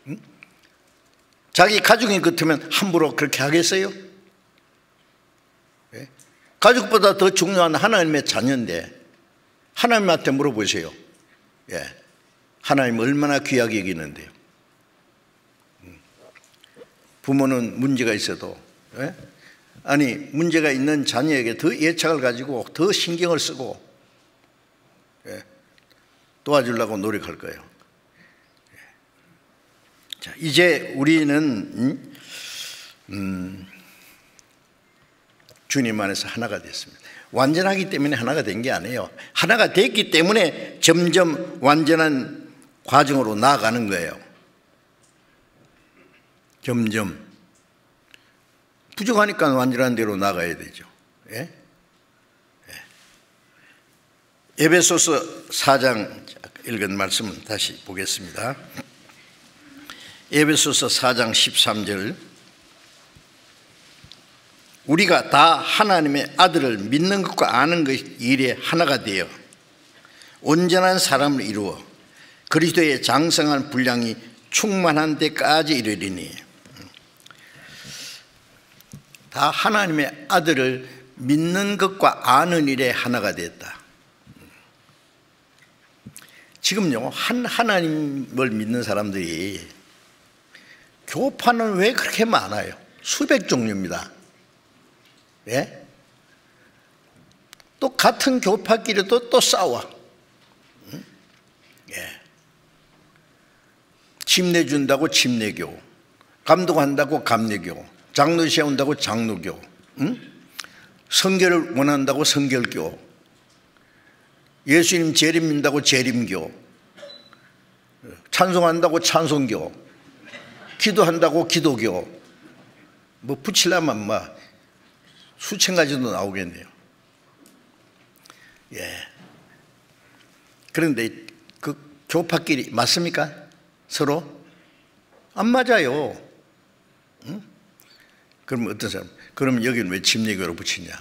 응? 자기 가족이 같으면 함부로 그렇게 하겠어요? 예? 가족보다 더 중요한 하나님의 자녀인데 하나님한테 물어보세요. 예. 하나님 얼마나 귀하게 여기는데요. 부모는 문제가 있어도 예? 아니 문제가 있는 자녀에게 더 애착을 가지고 더 신경을 쓰고 예? 도와주려고 노력할 거예요. 예. 자, 이제 우리는 주님 안에서 하나가 됐습니다. 완전하기 때문에 하나가 된 게 아니에요. 하나가 됐기 때문에 점점 완전한 과정으로 나아가는 거예요. 점점 부족하니까 완전한 대로 나가야 되죠. 예? 예. 에베소서 4장 읽은 말씀 다시 보겠습니다. 에베소서 4장 13절 우리가 다 하나님의 아들을 믿는 것과 아는 것 일에 하나가 되어 온전한 사람을 이루어 그리스도의 장성한 분량이 충만한 데까지 이르리니 다 하나님의 아들을 믿는 것과 아는 일에 하나가 됐다. 지금요 하나님을 믿는 사람들이 교파는 왜 그렇게 많아요? 수백 종류입니다. 예? 또 같은 교파끼리도 또 싸워. 예. 침례준다고 침례교, 감독한다고 감례교, 장로 세운다고 장로교, 성결을 원한다고 성결교, 예수님 재림 믿는다고 재림교, 찬송한다고 찬송교, 기도한다고 기도교, 뭐 붙이려면 뭐 수천 가지도 나오겠네요. 예. 그런데 그 교파끼리 맞습니까? 서로? 안 맞아요. 응? 그럼 어떤 사람? 그럼 여기는 왜 침례교로 붙이냐?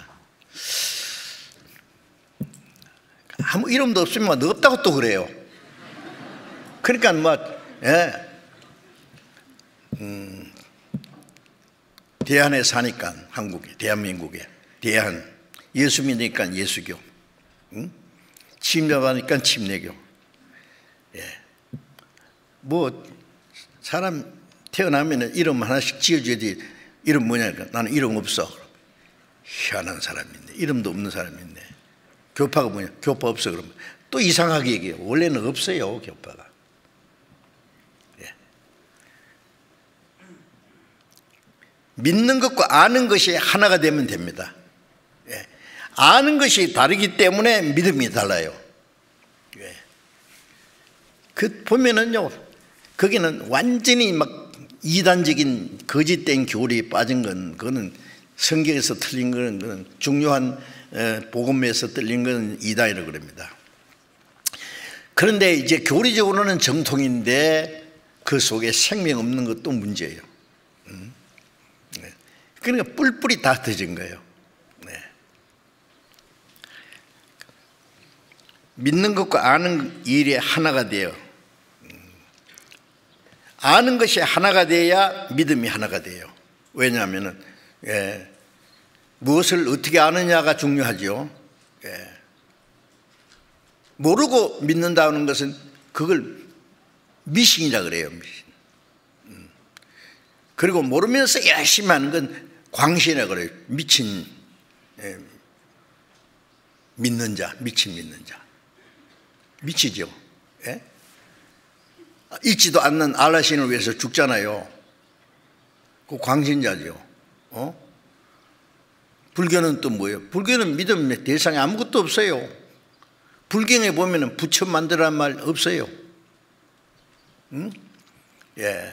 아무 이름도 없으면 없다고 또 그래요. 그러니까 뭐, 예. 대한에 사니까 한국에, 대한민국에 대한, 예수 믿으니까 예수교, 침례받으니까 침례교. 예. 뭐 사람 태어나면 이름 하나씩 지어줘야지. 이름 뭐냐니까 나는 이름 없어. 희한한 사람인데 이름도 없는 사람인데 교파가 뭐냐? 교파 없어. 그러면 또 이상하게 얘기해요. 원래는 없어요 교파가. 믿는 것과 아는 것이 하나가 되면 됩니다. 예. 아는 것이 다르기 때문에 믿음이 달라요. 예. 그 보면은요, 거기는 완전히 막 이단적인 거짓된 교리에 빠진 건, 그거는 성경에서 틀린 거는, 그건 중요한 복음에서 틀린 건 이단이라고 그럽니다. 그런데 이제 교리적으로는 정통인데 그 속에 생명 없는 것도 문제예요. 그러니까 뿔뿔이 다 터진 거예요. 네. 믿는 것과 아는 일이 하나가 돼요. 아는 것이 하나가 돼야 믿음이 하나가 돼요. 왜냐하면 무엇을 어떻게 아느냐가 중요하죠. 예. 모르고 믿는다는 것은 그걸 미신이라 그래요. 미신. 그리고 모르면서 열심히 하는 건 광신이라 그래요. 미친 믿는 자, 미친 믿는 자. 미치죠. 예? 있지도 않는 알라신을 위해서 죽잖아요. 그 광신자죠. 불교는 또 뭐예요? 불교는 믿음의 대상에 아무것도 없어요. 불경에 보면은 부처 만들란 말 없어요. 응? 예.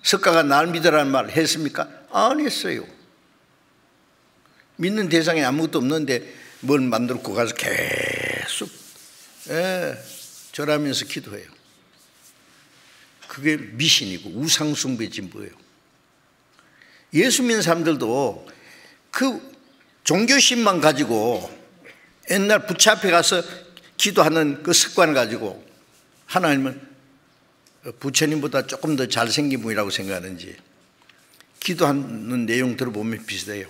석가가 날 믿으라는 말 했습니까? 안 했어요. 믿는 대상이 아무것도 없는데 뭘 만들고 가서 계속 절하면서 기도해요. 그게 미신이고 우상숭배 진보예요. 예수 믿는 사람들도 그 종교심만 가지고 옛날 부처 앞에 가서 기도하는 그 습관을 가지고 하나님은 부처님보다 조금 더 잘생긴 분이라고 생각하는지 기도하는 내용 들어보면 비슷해요.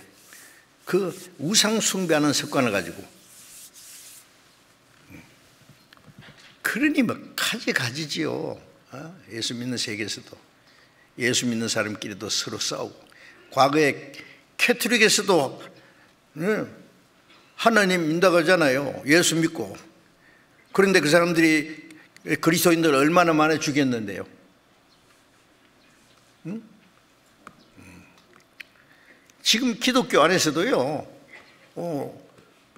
그 우상 숭배하는 습관을 가지고 그러니 뭐 가지지요. 예수 믿는 세계에서도 예수 믿는 사람끼리도 서로 싸우고 과거에 캐톨릭에서도 하나님 믿는다고 하잖아요. 예수 믿고. 그런데 그 사람들이 그리스도인들 얼마나 많이 죽였는데요. 지금 기독교 안에서도요,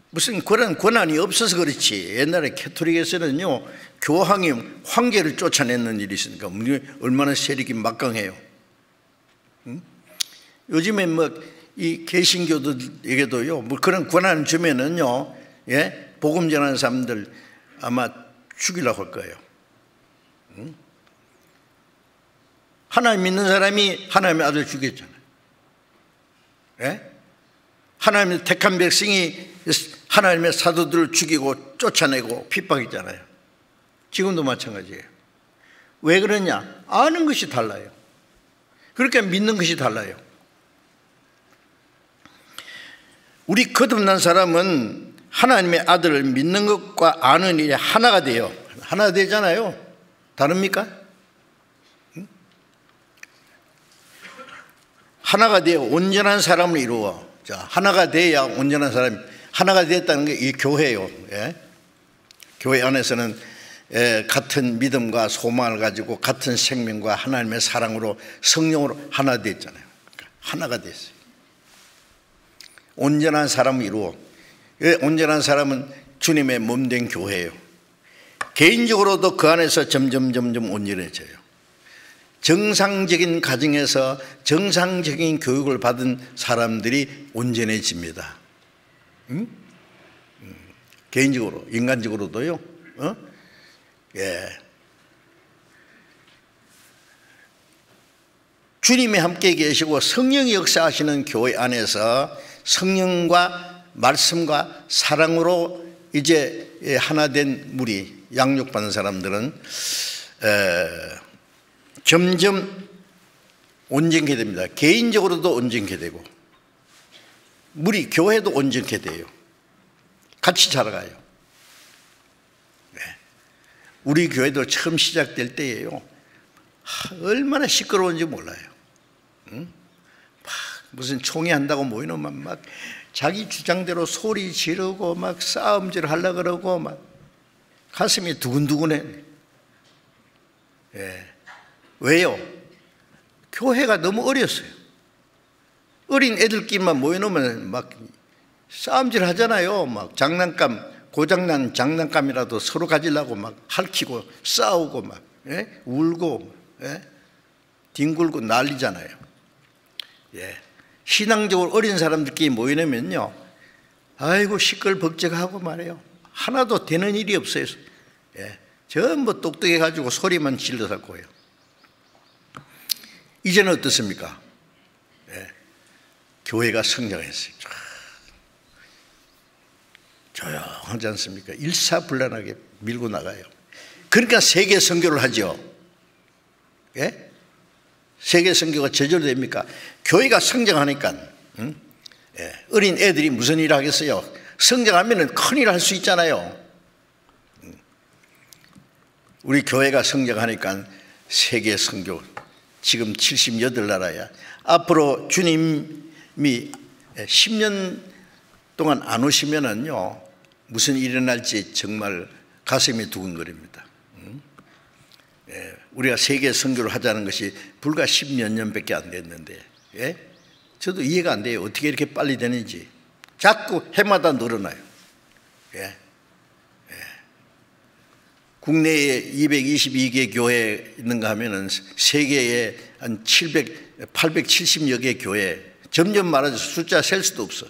무슨 그런 권한이 없어서 그렇지. 옛날에 캐톨릭에서는요, 교황이 황제를 쫓아내는 일이 있으니까 얼마나 세력이 막강해요. 요즘에 뭐 이 개신교들에게도요, 뭐 그런 권한 주면은요, 복음 전하는 사람들 아마 죽이려고 할 거예요. 하나님 믿는 사람이 하나님의 아들 죽였잖아요. 하나님의 택한 백성이 하나님의 사도들을 죽이고 쫓아내고 핍박했잖아요. 지금도 마찬가지예요. 왜 그러냐? 아는 것이 달라요. 그러니까 믿는 것이 달라요. 우리 거듭난 사람은 하나님의 아들을 믿는 것과 아는 일이 하나가 돼요. 하나가 되잖아요. 다릅니까? 하나가 되어 온전한 사람을 이루어. 자, 하나가 돼야 온전한 사람이. 하나가 됐다는 게 이 교회예요. 교회 안에서는 같은 믿음과 소망을 가지고 같은 생명과 하나님의 사랑으로 성령으로 하나 됐잖아요. 그러니까 하나가 됐어요. 온전한 사람을 이루어. 온전한 사람은 주님의 몸된 교회예요. 개인적으로도 그 안에서 점점 온전해져요. 정상적인 가정에서 정상적인 교육을 받은 사람들이 온전해집니다. 개인적으로, 인간적으로도요. 주님이 함께 계시고 성령이 역사하시는 교회 안에서 성령과 말씀과 사랑으로 이제 하나 된 무리, 양육받는 사람들은 점점 온전케 됩니다. 개인적으로도 온전케 되고 무리, 교회도 온전케 돼요. 같이 자라가요. 우리 교회도 처음 시작될 때예요. 얼마나 시끄러운지 몰라요. 무슨 총회 한다고 모이면 막 자기 주장대로 소리 지르고 막 싸움질 하려고 그러고 막 가슴이 두근두근해. 왜요? 교회가 너무 어렸어요. 어린 애들끼리만 모여놓으면 막 싸움질 하잖아요. 막 장난감, 고장난 장난감이라도 서로 가지려고 막 핥히고 싸우고 막 울고 뒹굴고 난리잖아요. 신앙적으로 어린 사람들끼리 모이려면요, 아이고 시끌벅적하고 말이에요. 하나도 되는 일이 없어요. 전부 똑똑해가지고 소리만 질러서고요. 이제는 어떻습니까? 교회가 성장했어요. 조용하지 않습니까? 일사불란하게 밀고 나가요. 그러니까 세계 선교를 하죠. 세계 선교가 제대로 됩니까? 교회가 성장하니까 어린 애들이 무슨 일을 하겠어요? 성장하면 큰일 할 수 있잖아요. 우리 교회가 성장하니까 세계 선교 지금 78나라야. 앞으로 주님이 10년 동안 안 오시면은요, 무슨 일이 일어날지 정말 가슴이 두근거립니다. 우리가 세계 선교를 하자는 것이 불과 10몇 년밖에 안 됐는데, 저도 이해가 안 돼요. 어떻게 이렇게 빨리 되는지. 자꾸 해마다 늘어나요. 국내에 222개 교회 있는가 하면은 세계에 한 870여 개 교회, 점점 많아져서 숫자 셀 수도 없어.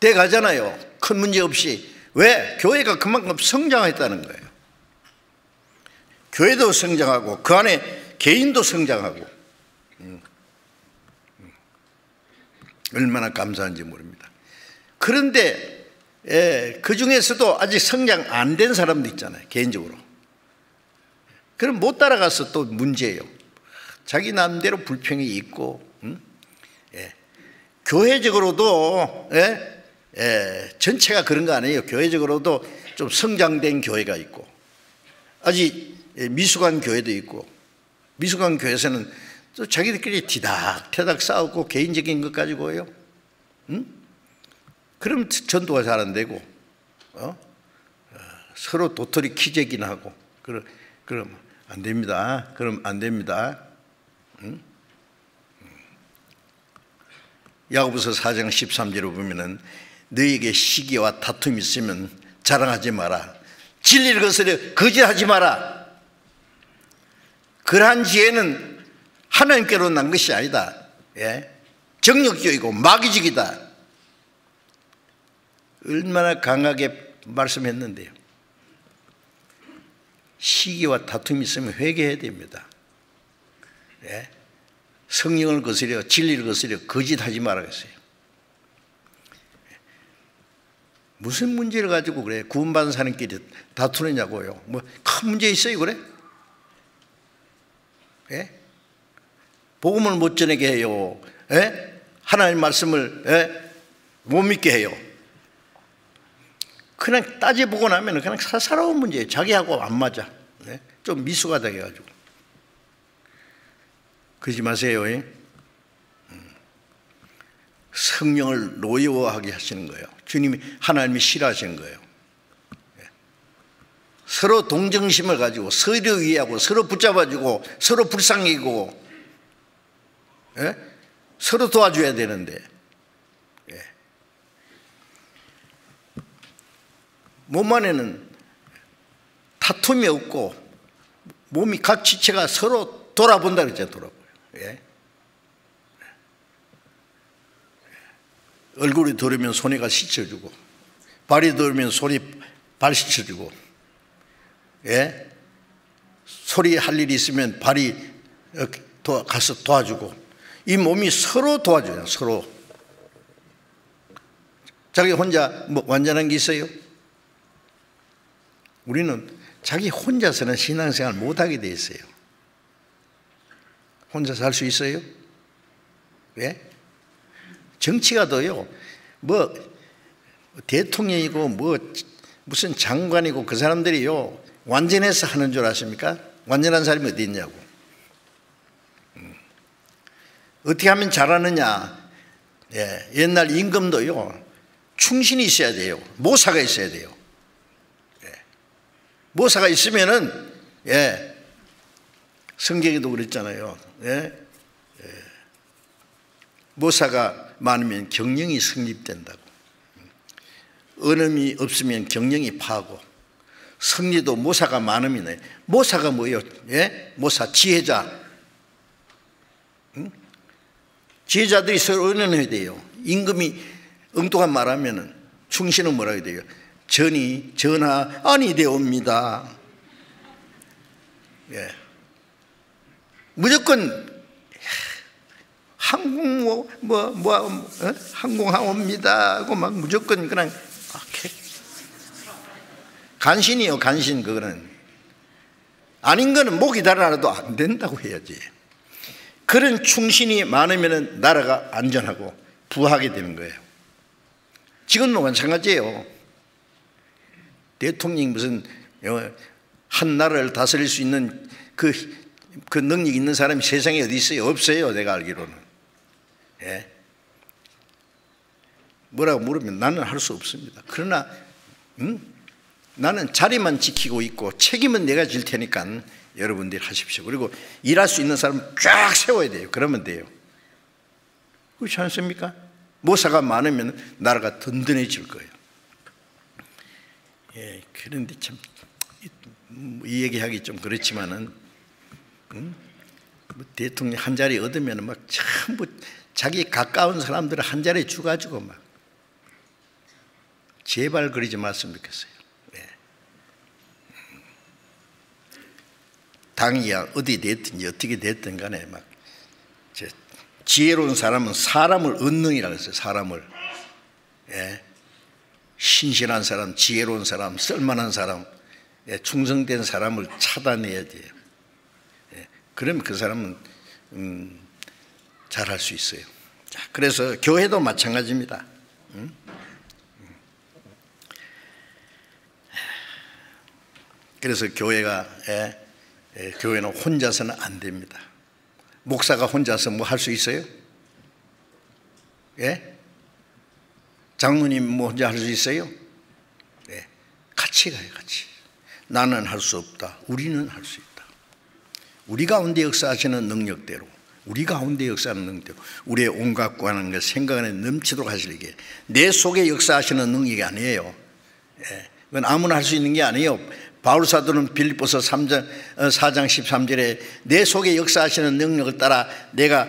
돼 가잖아요. 큰 문제 없이. 왜? 교회가 그만큼 성장했다는 거예요. 교회도 성장하고 그 안에 개인도 성장하고 얼마나 감사한지 모릅니다. 그런데 그 중에서도 아직 성장 안 된 사람도 있잖아요. 개인적으로. 그럼 못 따라가서 또 문제예요. 자기 나름대로 불평이 있고 교회적으로도 전체가 그런 거 아니에요. 교회적으로도 좀 성장된 교회가 있고 아직 미숙한 교회도 있고 미숙한 교회에서는 또 자기들끼리 디닥디닥 싸우고 개인적인 것 가지고요. 그럼 전도가 잘 안 되고 서로 도토리 키재기나 하고 그럼 안 됩니다. 그럼 안 됩니다. 야고보서 4장 13절을 보면은 너희에게 시기와 다툼이 있으면 자랑하지 마라. 진리를 거스려 거짓하지 마라. 그러한 지혜는 하나님께로 난 것이 아니다. 정력적이고 마귀적이다. 얼마나 강하게 말씀했는데요. 시기와 다툼이 있으면 회개해야 됩니다. 성령을 거스려 진리를 거스려 거짓하지 말라 했어요. 무슨 문제를 가지고 그래? 구원받은 사람끼리 다투느냐고요. 뭐 큰 문제 있어요, 그래? 복음을 못 전하게 해요. 하나님 말씀을 못 믿게 해요. 그냥 따져보고 나면 그냥 사사로운 문제예요. 자기하고 안 맞아. 좀 미숙하다 해가지고. 그러지 마세요. 성령을 노여워하게 하시는 거예요. 주님이 하나님이 싫어하시는 거예요. 서로 동정심을 가지고 서로 이해하고 서로 붙잡아주고 서로 불쌍히고 서로 도와줘야 되는데 몸 안에는 다툼이 없고 몸이 각 지체가 서로 돌아본다 그랬잖아요. 돌아보요. 얼굴이 더러면 손에가 씻어주고 발이 더러면 손이 발 씻어주고 소리 할 일이 있으면 발이 가서 도와주고 이 몸이 서로 도와줘요. 서로. 자기 혼자 뭐 완전한 게 있어요? 우리는 자기 혼자서는 신앙생활 못하게 돼 있어요. 혼자 살 수 있어요? 정치가 더요. 뭐 대통령이고 뭐 무슨 장관이고 그 사람들이요 완전해서 하는 줄 아십니까? 완전한 사람이 어디 있냐고. 어떻게 하면 잘하느냐? 옛날 임금도요 충신이 있어야 돼요. 모사가 있어야 돼요. 모사가 있으면은 성경에도 그랬잖아요. 모사가 많으면 경영이 성립된다고. 은음이 없으면 경영이 파고. 성리도 모사가 많으면 모사가 뭐예요? 모사 지혜자. 지혜자들이 서로 의논해야 돼요. 임금이 엉뚱한 말하면은 충신은 뭐라고 해야 돼요? 전하 아니되옵니다. 무조건 항공하옵니다 하고 막 무조건 그냥 간신이요. 간신. 그거는 아닌 거는 목이 달아나도 안 된다고 해야지. 그런 충신이 많으면 나라가 안전하고 부하게 되는 거예요. 지금도 마찬가지예요. 대통령이 무슨 한 나라를 다스릴 수 있는 그 능력 있는 사람이 세상에 어디 있어요? 없어요. 내가 알기로는. 뭐라고 물으면 나는 할 수 없습니다. 그러나 나는 자리만 지키고 있고 책임은 내가 질 테니까 여러분들이 하십시오. 그리고 일할 수 있는 사람 쫙 세워야 돼요. 그러면 돼요. 그렇지 않습니까? 모사가 많으면 나라가 든든해질 거예요. 그런데 참 이 얘기하기 좀 그렇지만은 대통령 한 자리 얻으면 막 전부 자기 가까운 사람들을 한 자리에 주가지고 막 제발 그러지 말았으면 좋겠어요. 당이야 어디 됐든지 어떻게 됐든 간에 막 지혜로운 사람은 사람을 언능이라고 했어요. 사람을. 신실한 사람, 지혜로운 사람, 쓸만한 사람, 충성된 사람을 찾아내야 돼요. 그러면 그 사람은 잘할 수 있어요. 자, 그래서 교회도 마찬가지입니다. 그래서 교회는 혼자서는 안 됩니다. 목사가 혼자서 뭐 할 수 있어요? 장로님 뭐 혼자 할 수 있어요? 같이 가요, 같이. 나는 할 수 없다. 우리는 할 수 있다. 우리 가운데 역사하시는 능력대로, 우리 가운데 역사하는 능력대로 우리의 온갖 구하는 것 생각 안에 넘치도록 하시리게. 내 속에 역사하시는 능력이 아니에요. 그건 아무나 할 수 있는 게 아니에요. 바울 사도는 빌립보서 4장 13절에 내 속에 역사하시는 능력을 따라 내가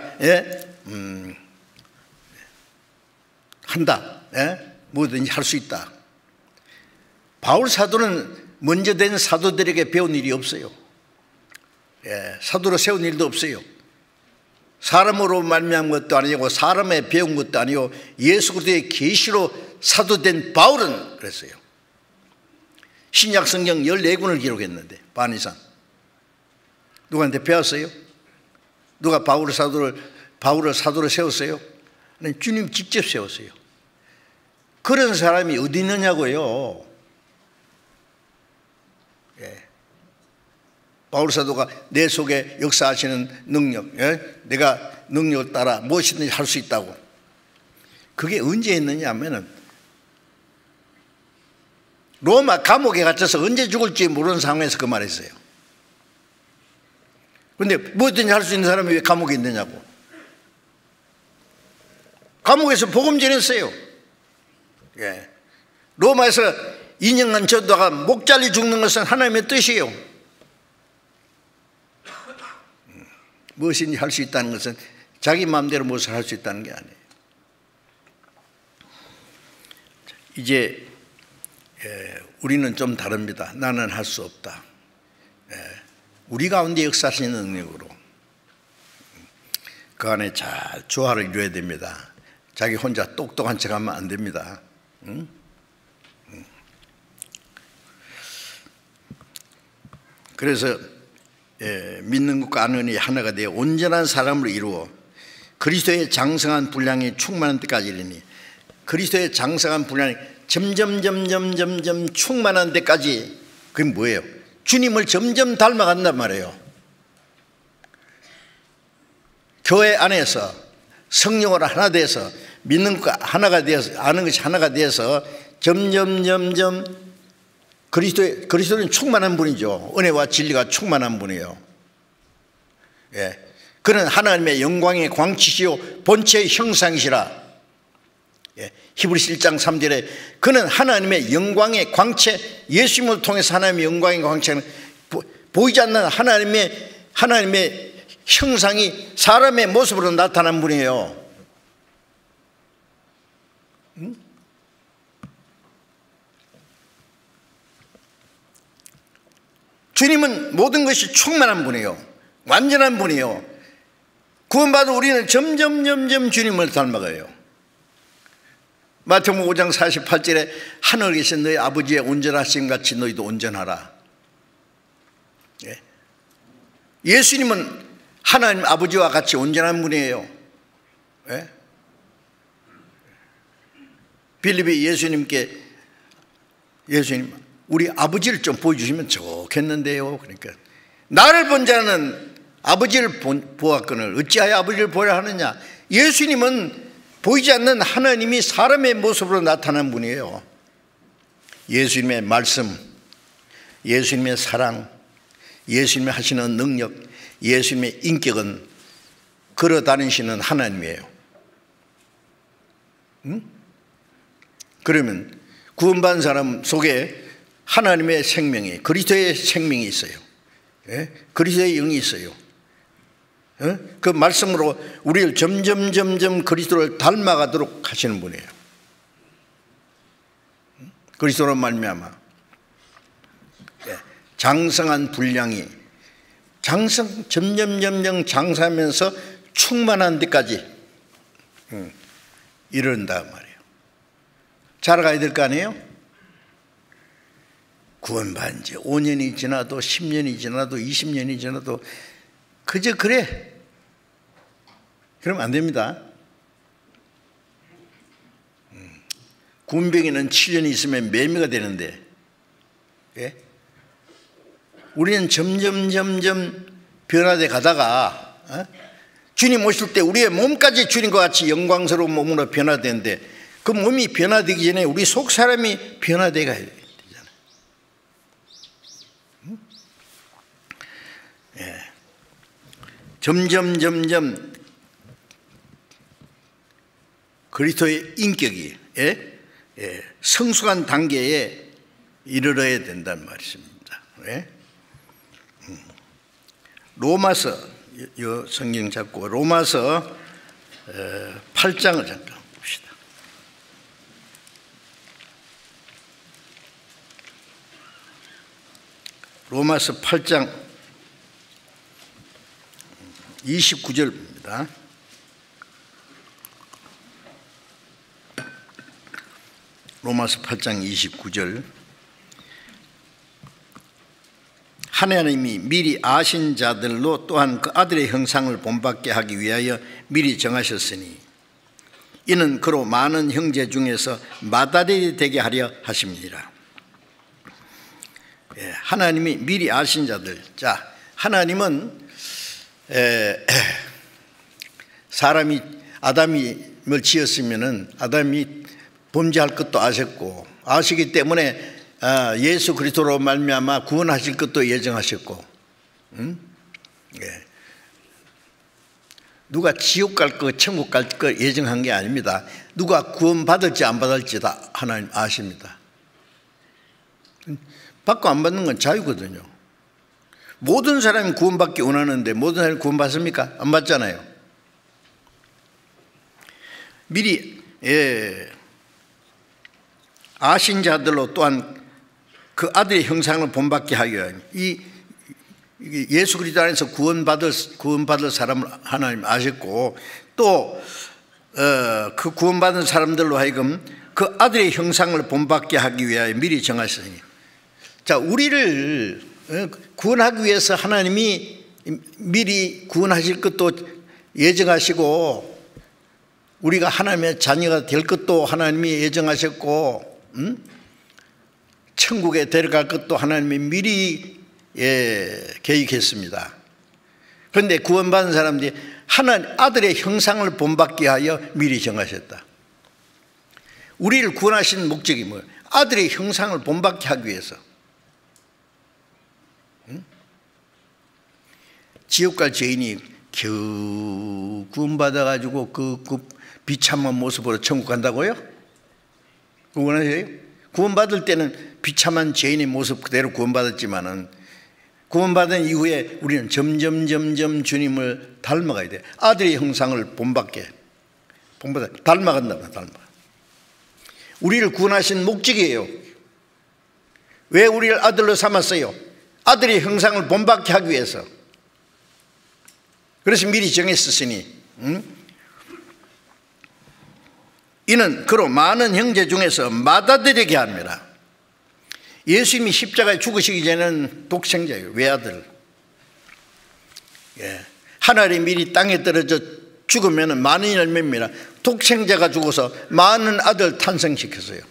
한다. 뭐든지 할 수 있다. 바울 사도는 먼저 된 사도들에게 배운 일이 없어요. 사도로 세운 일도 없어요. 사람으로 말미암은 것도 아니고 사람의 배운 것도 아니고 예수 그리스도의 계시로 사도된 바울은 그랬어요. 신약 성경 14권을 기록했는데 반 이상. 누구한테 배웠어요? 누가 바울을 사도로 세웠어요? 아니, 주님 직접 세웠어요. 그런 사람이 어디 있느냐고요. 바울 사도가 내 속에 역사하시는 능력, 내가 능력을 따라 무엇이든지 할 수 있다고. 그게 언제 있느냐 하면은 로마 감옥에 갇혀서 언제 죽을지 모르는 상황에서 그 말했어요. 그런데 뭐든지 할 수 있는 사람이 왜 감옥에 있느냐고. 감옥에서 복음 전했어요. 로마에서 2년간 전도가 목 잘리 죽는 것은 하나님의 뜻이에요. 무엇인지 할 수 있다는 것은 자기 마음대로 무엇을 할 수 있다는 게 아니에요. 이제 우리는 좀 다릅니다. 나는 할 수 없다. 우리 가운데 역사하시는 능력으로 그 안에 잘 조화를 이루어야 됩니다. 자기 혼자 똑똑한 척하면 안 됩니다. 그래서 믿는 것과 아는 이 하나가 되어 온전한 사람을 이루어 그리스도의 장성한 분량이 충만한 때까지 이르니, 그리스도의 장성한 분량이 점점 충만한 데까지. 그게 뭐예요? 주님을 점점 닮아간단 말이에요. 교회 안에서 성령으로 하나 돼서 믿는 것과 하나가 되어서 아는 것이 하나가 되어서 점점 그리스도는 충만한 분이죠. 은혜와 진리가 충만한 분이에요. 그는 하나님의 영광의 광채시요 본체의 형상이시라. 히브리서 1장 3절에 그는 하나님의 영광의 광채, 예수님을 통해서 하나님의 영광의 광채는 보이지 않는 하나님의 형상이 사람의 모습으로 나타난 분이에요. 주님은 모든 것이 충만한 분이에요. 완전한 분이에요. 구원받은 우리는 점점 주님을 닮아가요. 마태복음 5장 48절에 하늘에 계신 너희 아버지의 온전하심 같이 너희도 온전하라. 예수님은 하나님 아버지와 같이 온전한 분이에요. 빌립이 예수님께 예수님 우리 아버지를 좀 보여주시면 좋겠는데요. 그러니까 나를 본 자는 아버지를 보았거늘 어찌하여 아버지를 보려 하느냐. 예수님은 보이지 않는 하나님이 사람의 모습으로 나타난 분이에요. 예수님의 말씀, 예수님의 사랑, 예수님이 하시는 능력, 예수님의 인격은 걸어 다니시는 하나님이에요. 그러면 구원받은 사람 속에 하나님의 생명이, 그리스도의 생명이 있어요. 그리스도의 영이 있어요. 그 말씀으로 우리를 점점 그리스도를 닮아가도록 하시는 분이에요. 그리스도로 말미암아 장성한 분량이 점점 장성하면서 충만한 데까지 이른다 말이에요. 자라가야 될 거 아니에요? 구원받은 지 5년이 지나도 10년이 지나도 20년이 지나도 그저 그래. 그러면 안 됩니다. 군병이는 7년이 있으면 매미가 되는데, 예? 우리는 점점 변화돼 가다가 주님 오실 때 우리의 몸까지 주님과 같이 영광스러운 몸으로 변화되는데, 그 몸이 변화되기 전에 우리 속 사람이 변화돼 가야 되잖아요. 예. 점점 그리스도의 인격이 성숙한 단계에 이르러야 된다는 말씀입니다. 예? 로마서, 이 성경 잡고 로마서 8장을 잠깐 봅시다. 로마서 8장 29절입니다. 로마서 8장 29절. 하나님이 미리 아신 자들로 또한 그 아들의 형상을 본받게 하기 위하여 미리 정하셨으니 이는 그로 많은 형제 중에서 맏아들이 되게 하려 하십니다. 하나님이 미리 아신 자들. 자, 하나님은 사람이 아담을 지었으면은 아담이 범죄할 것도 아셨고, 아시기 때문에 예수 그리스도로 말미암아 구원하실 것도 예정하셨고, 누가 지옥 갈 거 천국 갈 거 예정한 게 아닙니다. 누가 구원 받을지 안 받을지 다 하나님 아십니다. 받고 안 받는 건 자유거든요. 모든 사람이 구원받기 원하는데 모든 사람이 구원받습니까? 안 받잖아요. 미리 아신 자들로 또한 그 아들의 형상을 본받게 하여 이 예수 그리스도 안에서 구원받을 사람을 하나님 아셨고, 또 그 구원받은 사람들로 하여금 그 아들의 형상을 본받게 하기 위하여 미리 정하셨으니, 자, 우리를 구원하기 위해서 하나님이 미리 구원하실 것도 예정하시고, 우리가 하나님의 자녀가 될 것도 하나님이 예정하셨고, 천국에 데려갈 것도 하나님이 미리 계획했습니다. 그런데 구원받은 사람들이 하나님 아들의 형상을 본받게 하여 미리 정하셨다. 우리를 구원하신 목적이 뭐예요? 아들의 형상을 본받게 하기 위해서. 지옥 갈 죄인이 겨우 구원받아가지고 그 비참한 모습으로 천국 간다고요? 원하세요? 구원받을 때는 비참한 죄인의 모습 그대로 구원받았지만은, 구원받은 이후에 우리는 점점 주님을 닮아가야 돼. 아들의 형상을 본받게 닮아간다. 우리를 구원하신 목적이에요. 왜 우리를 아들로 삼았어요? 아들의 형상을 본받게 하기 위해서. 그래서 미리 정했으니, 이는 그로 많은 형제 중에서 맏아들에게 합니다. 예수님이 십자가에 죽으시기 전에는 독생자예요. 외아들. 하늘이 미리 땅에 떨어져 죽으면 많은 열매입니다. 독생자가 죽어서 많은 아들 탄생시켰어요.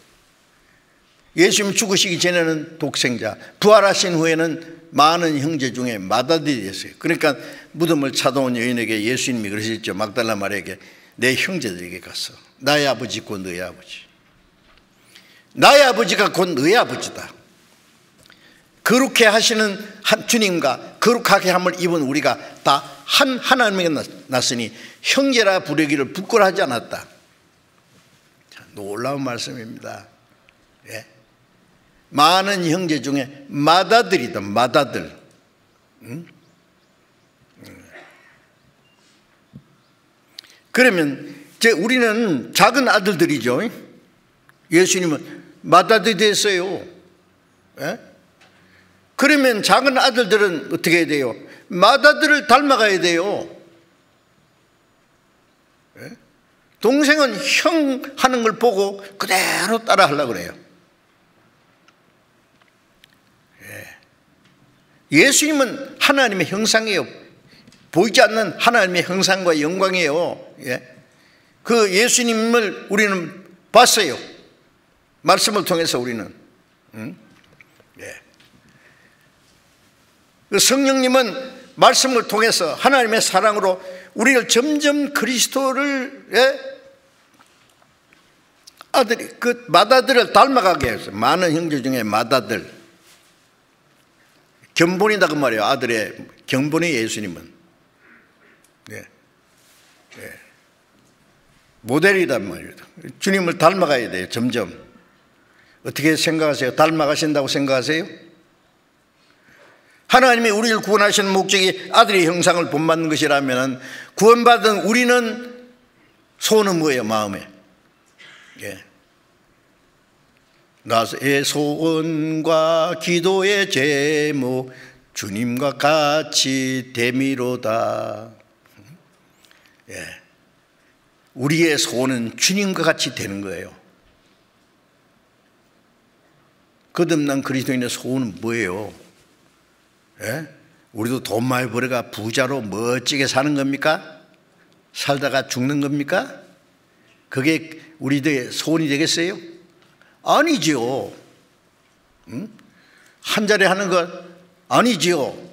예수님 죽으시기 전에는 독생자, 부활하신 후에는 많은 형제 중에 맏아들이 됐어요. 그러니까 무덤을 찾아온 여인에게 예수님이 그러셨죠. 막달라 마리아에게, 내 형제들에게 가서 나의 아버지 곧 너의 아버지, 나의 아버지가 곧 너의 아버지다. 거룩해 하시는 주님과 거룩하게 함을 입은 우리가 다 한 하나님에게 났으니 형제라 부르기를 부끄러워하지 않았다. 자, 놀라운 말씀입니다. 많은 형제 중에 맏아들이다. 맏아들. 그러면 우리는 작은 아들들이죠. 예수님은 맏아들이 됐어요. 예? 그러면 작은 아들들은 어떻게 해야 돼요? 맏아들을 닮아가야 돼요. 예? 동생은 형 하는 걸 보고 그대로 따라 하려고 그래요. 예. 예수님은 하나님의 형상이에요. 보이지 않는 하나님의 형상과 영광이에요. 예? 그 예수님을 우리는 봤어요. 말씀을 통해서 우리는. 예. 그 성령님은 말씀을 통해서 하나님의 사랑으로 우리를 점점 그리스도를, 예? 아들이 그 맏아들을 닮아가게 해서, 많은 형제 중에 맏아들, 견본이다 그 말이에요. 아들의 견본이 예수님은. 예. 예. 모델이란 말이에요. 주님을 닮아가야 돼요. 점점. 어떻게 생각하세요? 닮아가신다고 생각하세요? 하나님이 우리를 구원하시는 목적이 아들의 형상을 본받는 것이라면 구원받은 우리는 소원은 뭐예요? 마음에. 예. 나의 소원과 기도의 제목 주님과 같이 됨이로다. 예. 우리의 소원은 주님과 같이 되는 거예요. 거듭난 그리스도인의 소원은 뭐예요? 예? 우리도 돈 많이 벌어가 부자로 멋지게 사는 겁니까? 살다가 죽는 겁니까? 그게 우리들의 소원이 되겠어요? 아니죠. 응? 한 자리 하는 것 아니죠.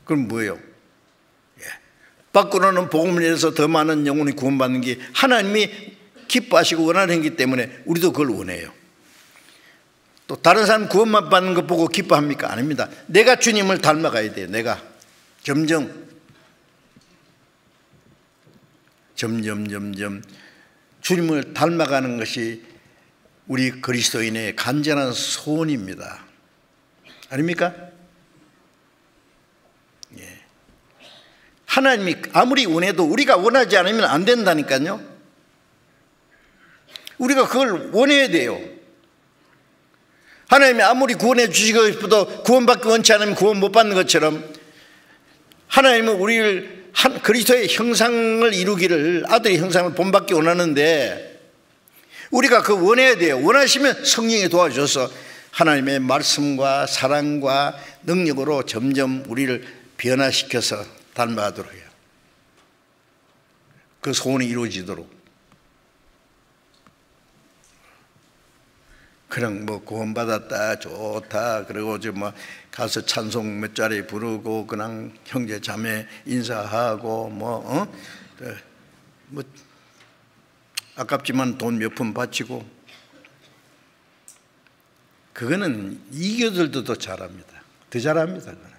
그럼 뭐예요? 예. 밖으로는 복음을 내서 더 많은 영혼이 구원받는 게 하나님이 기뻐하시고 원하는 행위이기 때문에 우리도 그걸 원해요. 또 다른 사람 구원만 받는 것 보고 기뻐합니까? 아닙니다. 내가 주님을 닮아가야 돼요. 내가 점점 주님을 닮아가는 것이 우리 그리스도인의 간절한 소원입니다. 아닙니까? 예. 하나님이 아무리 원해도 우리가 원하지 않으면 안 된다니까요. 우리가 그걸 원해야 돼요. 하나님이 아무리 구원해 주시고 싶어도 구원받기 원치 않으면 구원 못 받는 것처럼 하나님은 우리를 그리스도의 형상을 이루기를, 아들의 형상을 본받기 원하는데 우리가 그 원해야 돼요. 원하시면 성령이 도와줘서 하나님의 말씀과 사랑과 능력으로 점점 우리를 변화시켜서 닮아가도록 해요. 그 소원이 이루어지도록. 그냥 뭐 구원받았다 좋다 그리고 뭐 가서 찬송 몇 자리 부르고 그냥 형제 자매 인사하고 뭐 아깝지만 돈 몇 푼 바치고, 그거는 이교도들도 더 잘합니다. 더 잘합니다. 그거는.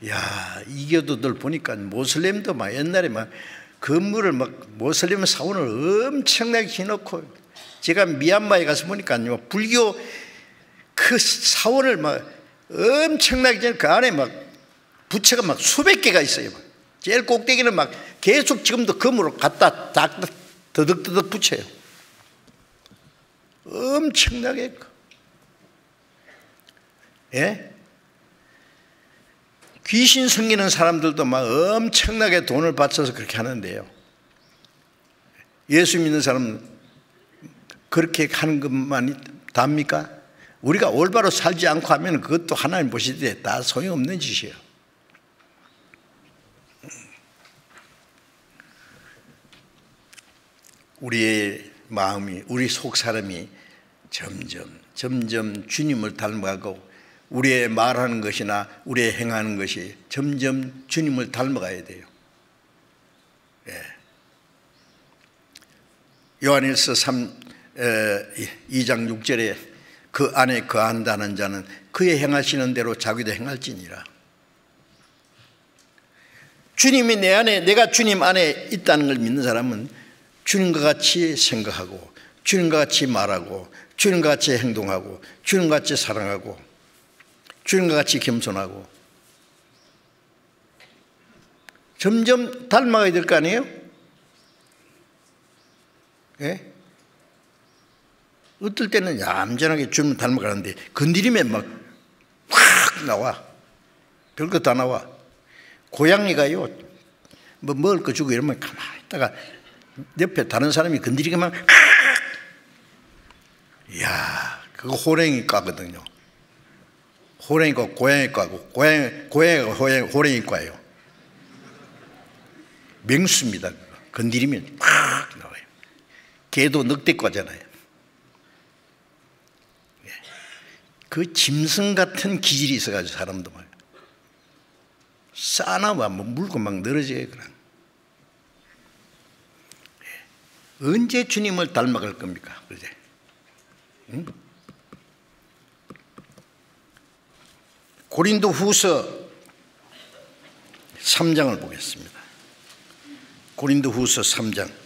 야, 이교도들 보니까 모슬렘도 막 옛날에 막 건물을 막 모슬렘 사원을 엄청나게 해놓고, 제가 미얀마에 가서 보니까 불교 그 사원을 막 엄청나게, 그 안에 막 부처가 막 수백 개가 있어요. 제일 꼭대기는 막 계속 지금도 금으로 갖다 더덕더덕 붙여요. 엄청나게. 예? 귀신 섬기는 사람들도 막 엄청나게 돈을 바쳐서 그렇게 하는데요. 예수 믿는 사람은 그렇게 하는 것만이 답니까? 우리가 올바로 살지 않고 하면 그것도 하나님 보실 때 다 소용없는 짓이에요. 우리의 마음이, 우리 속 사람이 점점 주님을 닮아가고 우리의 말하는 것이나 우리의 행하는 것이 점점 주님을 닮아가야 돼요. 예. 요한일서 2장 6절에 그 안에 거한다는 자는 그의 행하시는 대로 자기도 행할지니라. 주님이 내 안에, 내가 주님 안에 있다는 걸 믿는 사람은 주님과 같이 생각하고 주님과 같이 말하고 주님과 같이 행동하고 주님과 같이 사랑하고 주님과 같이 겸손하고 점점 닮아가야 될 거 아니에요? 예? 어떨 때는 얌전하게 주님 닮아가는데 건드리면 막 확 나와. 별것 다 나와. 고양이가요, 뭐 먹을 거 주고 이러면 가만히 있다가 옆에 다른 사람이 건드리기만, 이야, 그거 호랭이과거든요. 호랭이과 고양이과고, 고양이가 호랭이과예요. 맹수입니다. 건드리면 확 나와요. 개도 늑대과잖아요. 그 짐승 같은 기질이 있어가지고 사람도 막 싸나와 뭐 물고 막 늘어져요. 그냥. 언제 주님을 닮아갈 겁니까? 그제? 응? 고린도 후서 3장을 보겠습니다. 고린도 후서 3장.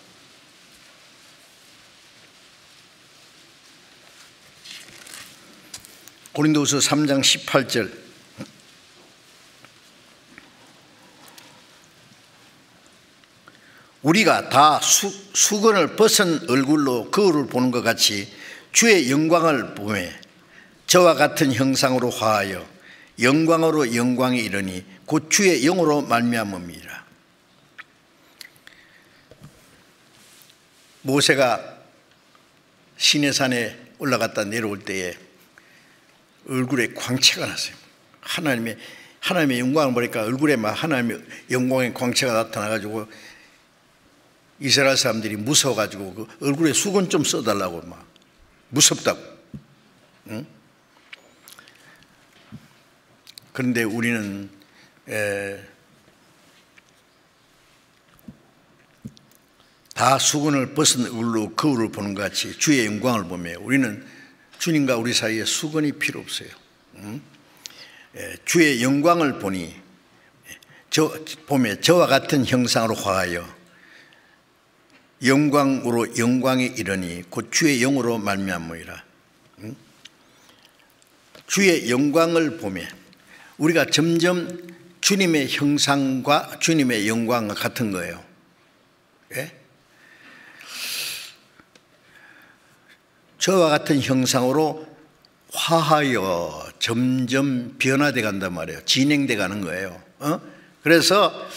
고린도후서 3장 18절. 우리가 다 수건을 벗은 얼굴로 거울을 보는 것 같이 주의 영광을 보며 저와 같은 형상으로 화하여 영광으로 영광에 이르니 곧 주의 영으로 말미암음이라. 모세가 시내산에 올라갔다 내려올 때에 얼굴에 광채가 났어요. 하나님의 영광을 보니까 얼굴에 막 하나님의 영광의 광채가 나타나가지고 이스라엘 사람들이 무서워가지고 그 얼굴에 수건 좀 써달라고 막 무섭다고. 응? 그런데 우리는 다 수건을 벗은 얼굴로 거울을 보는 것 같이 주의 영광을 보며 우리는 주님과 우리 사이에 수건이 필요 없어요. 주의 영광을 보니 보며 저와 같은 형상으로 화하여 영광으로 영광에 이르니 곧 주의 영으로 말미암으리라. 주의 영광을 보며 우리가 점점 주님의 형상과 주님의 영광과 같은 거예요. 예? 저와 같은 형상으로 화하여 점점 변화돼 간단 말이에요. 진행돼 가는 거예요. 그래서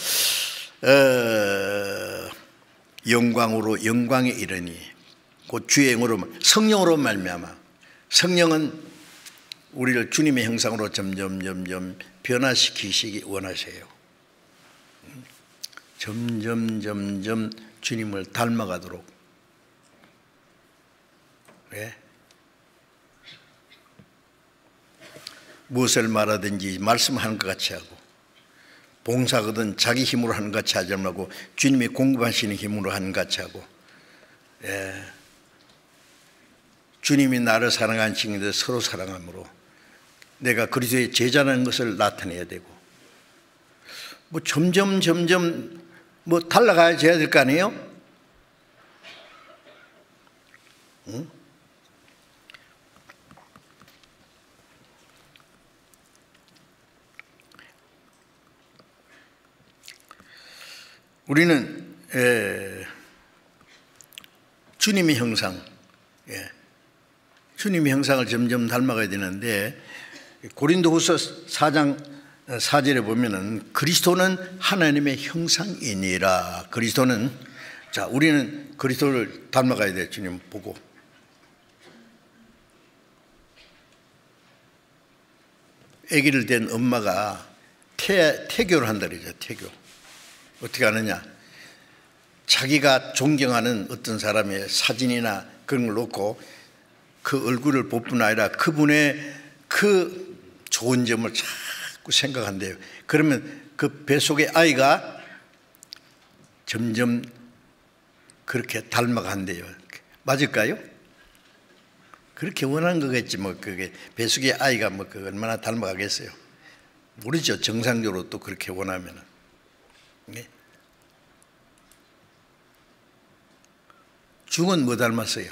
영광으로 영광에 이르니 곧 주의 영으로 성령으로 말미암아. 성령은 우리를 주님의 형상으로 점점 변화시키시기 원하세요. 점점 주님을 닮아가도록. 왜? 무엇을 말하든지 말씀하는 것 같이 하고 봉사거든 자기 힘으로 하는 것 같이 하지 말고 주님이 공급하시는 힘으로 하는 것 같이 하고, 주님이 나를 사랑하시는데 서로 사랑함으로 내가 그리스도의 제자라는 것을 나타내야 되고, 뭐 점점 뭐 달라가야 될 거 아니에요? 응? 우리는 주님의 형상, 주님의 형상을 점점 닮아가야 되는데 고린도후서 4장 4절에 보면은 그리스도는 하나님의 형상이니라. 그리스도는, 자, 우리는 그리스도를 닮아가야 돼. 주님 보고. 아기를 댄 엄마가 태교를 한다 그러죠. 태교. 어떻게 하느냐? 자기가 존경하는 어떤 사람의 사진이나 그런 걸 놓고 그 얼굴을 볼 뿐 아니라 그분의 그 좋은 점을 자꾸 생각한대요. 그러면 그 뱃속의 아이가 점점 그렇게 닮아간대요. 맞을까요? 그렇게 원하는 거겠지. 뭐 그게 뱃속의 아이가 뭐 그 얼마나 닮아가겠어요? 모르죠. 정상적으로 또 그렇게 원하면은. 네. 중은 뭐 닮았어요?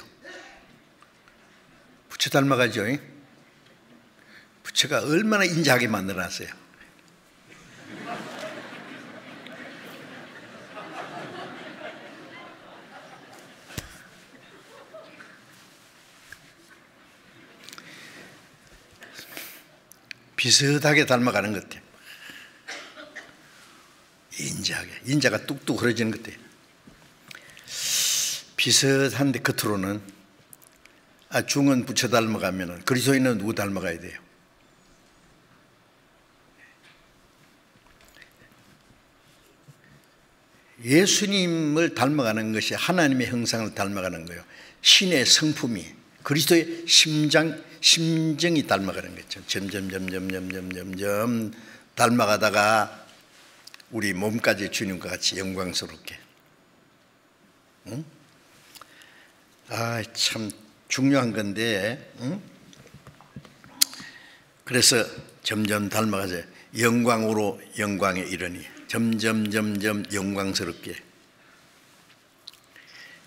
부처 닮아가죠. 부처가 얼마나 인자하게 만들어놨어요. 비슷하게 닮아가는 것 같아요. 인자가 뚝뚝 흐려지는 것 같아요. 비슷한데 겉으로는 중은 부처 닮아가면 그리스도인은 누구 닮아가야 돼요? 예수님을 닮아가는 것이 하나님의 형상을 닮아가는 거예요. 신의 성품이 그리스도의 심정이 닮아가는 거죠. 점점 닮아가다가 우리 몸까지 주님과 같이 영광스럽게. 응? 참 중요한 건데, 응? 그래서 점점 닮아가서 영광으로 영광에 이르니 점점 영광스럽게.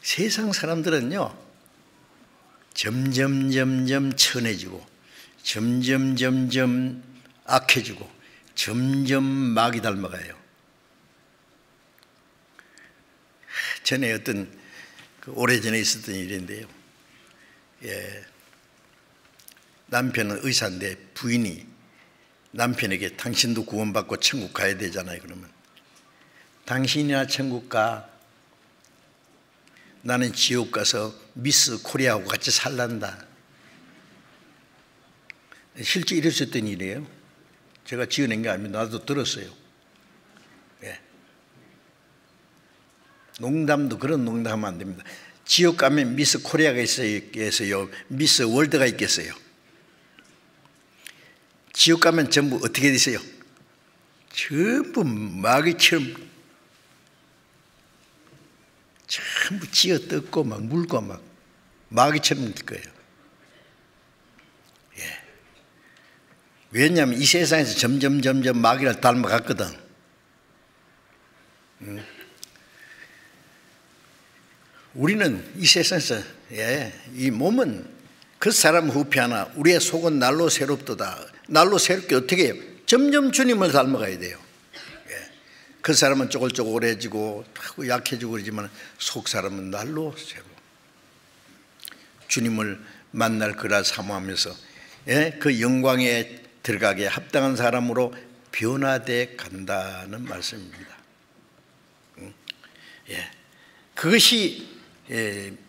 세상 사람들은요 점점 천해지고 점점 악해지고 점점 마귀 닮아가요. 전에 어떤 오래전에 있었던 일인데요, 남편은 의사인데 부인이 남편에게 당신도 구원받고 천국 가야 되잖아요. 그러면 당신이나 천국 가, 나는 지옥 가서 미스 코리아하고 같이 살란다. 실제 이랬었던 일이에요. 제가 지어낸 게 아닙니다. 나도 들었어요. 농담도 그런 농담하면 안 됩니다. 지옥 가면 미스 코리아가 있어요? 미스 월드가 있겠어요? 지옥 가면 전부 어떻게 되세요? 전부 마귀처럼 전부 찌어 뜯고 막 물고 막 마귀처럼 될 거예요. 왜냐하면 이 세상에서 점점 마귀를 닮아갔거든. 우리는 이 세상에서 이 몸은 그 사람 후피 하나, 우리의 속은 날로 새롭도다. 날로 새롭게 어떻게 해요? 점점 주님을 닮아가야 돼요. 그 사람은 쪼글쪼글해지고 약해지고 그러지만 속 사람은 날로 새로 주님을 만날 거라 사모하면서 그 영광에 들어가게 합당한 사람으로 변화돼 간다는 말씀입니다. 그것이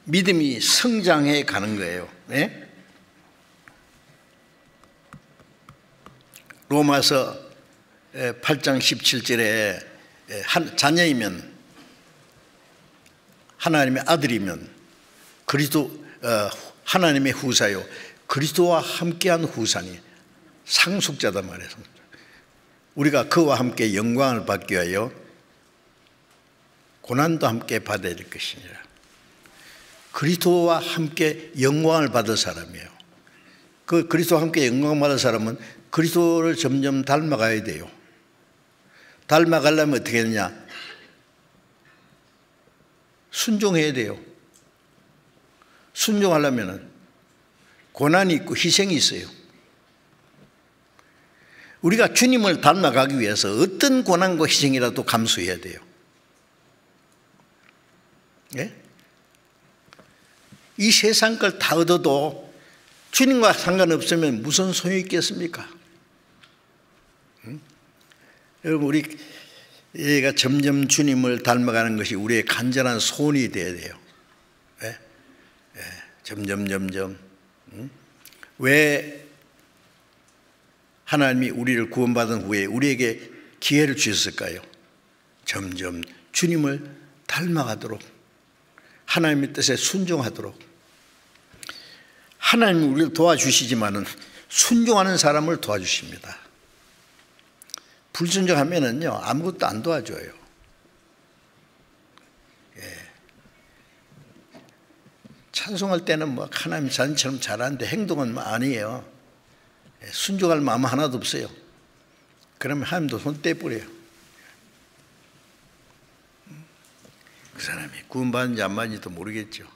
믿음이 성장해 가는 거예요. 로마서 8장 17절에 자녀이면, 하나님의 아들이면 그리스도 하나님의 후사요 그리스도와 함께한 후사니 상속자다 말해요. 우리가 그와 함께 영광을 받기 위하여 고난도 함께 받아야 될 것이니라. 그리스도와 함께 영광을 받을 사람이에요. 그 그리스도와 함께 영광을 받을 사람은 그리스도를 점점 닮아가야 돼요. 닮아가려면 어떻게 되냐? 순종해야 돼요. 순종하려면 고난이 있고 희생이 있어요. 우리가 주님을 닮아가기 위해서 어떤 고난과 희생이라도 감수해야 돼요. 이 세상 걸 다 얻어도 주님과 상관없으면 무슨 소용이 있겠습니까? 여러분, 우리가 점점 주님을 닮아가는 것이 우리의 간절한 소원이 되어야 돼요. 점점. 왜 하나님이 우리를 구원받은 후에 우리에게 기회를 주셨을까요? 점점 주님을 닮아가도록, 하나님의 뜻에 순종하도록. 하나님이 우리를 도와주시지만은 순종하는 사람을 도와주십니다. 불순종하면은요 아무것도 안 도와줘요. 찬송할 때는 뭐 하나님 자녀처럼 잘하는데 행동은 아니에요. 순종할 마음 하나도 없어요. 그러면 하나님도 손 떼버려요. 그 사람이 구원받는지 안 받는지도 모르겠죠.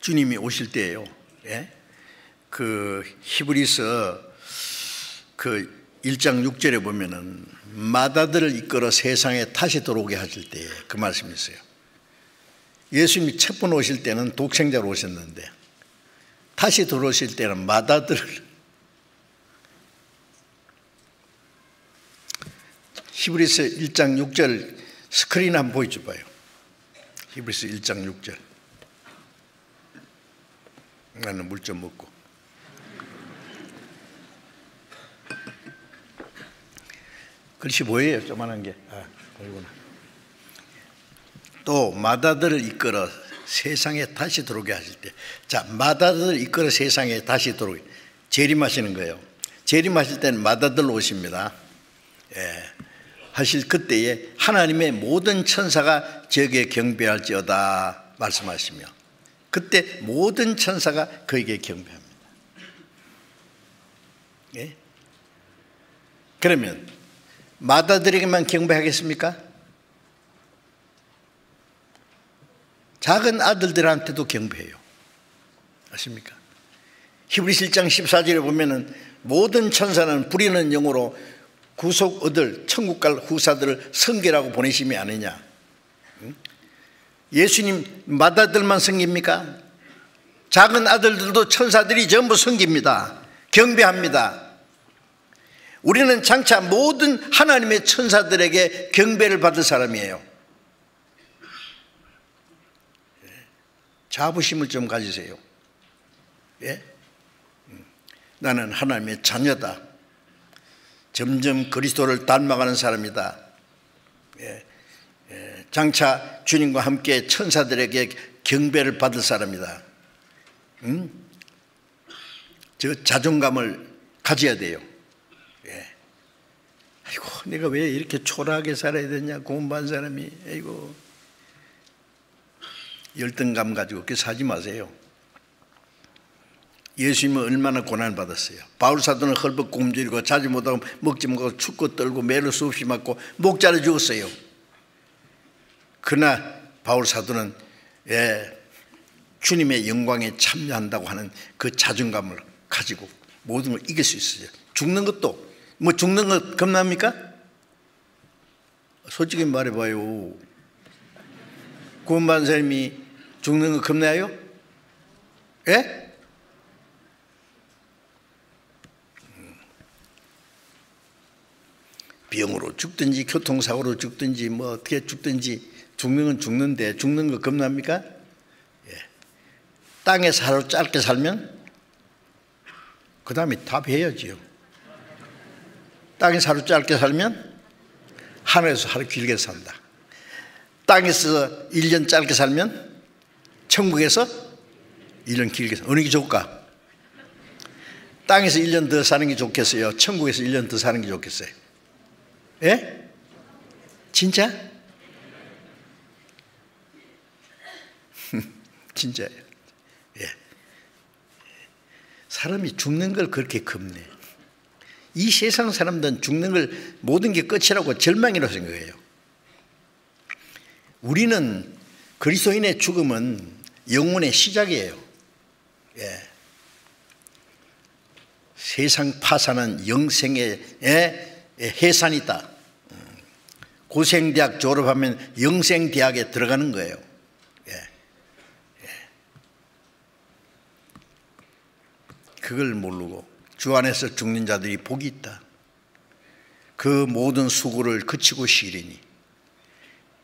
주님이 오실 때예요. 그 히브리서 그 1장 6절에 보면은 마다들을 이끌어 세상에 다시 들어오게 하실 때 그 말씀이 있어요. 예수님이 첫 번 오실 때는 독생자로 오셨는데 다시 들어오실 때는 마다들을, 히브리서 1장 6절 스크린 한번 보여줘 봐요. 히브리서 1장 6절. 나는 물 좀 먹고. 글씨 보여요? 조그만한 게. 보이구나. 또 마다들을 이끌어 세상에 다시 들어오게 하실 때, 자, 마다들을 이끌어 세상에 다시 들어오게, 재림하시는 거예요. 재림하실 때는 마다들 오십니다. 하실 그때에 하나님의 모든 천사가 저에게 경배할지어다 말씀하시며, 그때 모든 천사가 그에게 경배합니다. 그러면 마다들에게만 경배하겠습니까? 작은 아들들한테도 경배해요. 아십니까? 히브리서 1장 14절에 보면은 모든 천사는 부리는 영으로 구속 얻을 천국 갈 후사들을 섬기라고 보내심이 아니냐. 예수님 마다들만 섬깁니까? 작은 아들들도 천사들이 전부 섬깁니다. 경배합니다. 우리는 장차 모든 하나님의 천사들에게 경배를 받을 사람이에요. 자부심을 좀 가지세요. 나는 하나님의 자녀다. 점점 그리스도를 닮아가는 사람이다. 장차 주님과 함께 천사들에게 경배를 받을 사람이다. 저 자존감을 가져야 돼요. 아이고, 내가 왜 이렇게 초라하게 살아야 되냐, 공부한 사람이. 아이고, 열등감 가지고 그렇게 살지 마세요. 예수님은 얼마나 고난을 받았어요. 바울 사도는 헐벗고 굶주리고 자지 못하고 먹지 못하고 춥고 떨고 매를 수없이 맞고 목자를 죽었어요. 그러나 바울 사도는 주님의 영광에 참여한다고 하는 그 자존감을 가지고 모든 걸 이길 수 있어요. 죽는 것도, 뭐 죽는 것 겁납니까? 솔직히 말해봐요. 구원받은 사람이 죽는 거 겁나요? 병으로 죽든지 교통사고로 죽든지 뭐 어떻게 죽든지 죽는 건 죽는데 죽는 거 겁납니까? 땅에서 하루 짧게 살면 그 다음에 답해야지요. 땅에서 하루 짧게 살면 하늘에서 하루 길게 산다. 땅에서 1년 짧게 살면 천국에서 1년 길게 산다. 어느 게 좋을까? 땅에서 1년 더 사는 게 좋겠어요? 천국에서 1년 더 사는 게 좋겠어요? 진짜? 진짜예요. 사람이 죽는 걸 그렇게 겁내. 이 세상 사람들은 죽는 걸 모든 게 끝이라고 절망이라고 생각해요. 우리는 그리스도인의 죽음은 영혼의 시작이에요. 세상 파산은 영생의 해산이다. 고생대학 졸업하면 영생대학에 들어가는 거예요. 그걸 모르고 주 안에서 죽는 자들이 복이 있다. 그 모든 수고를 그치고 쉬리니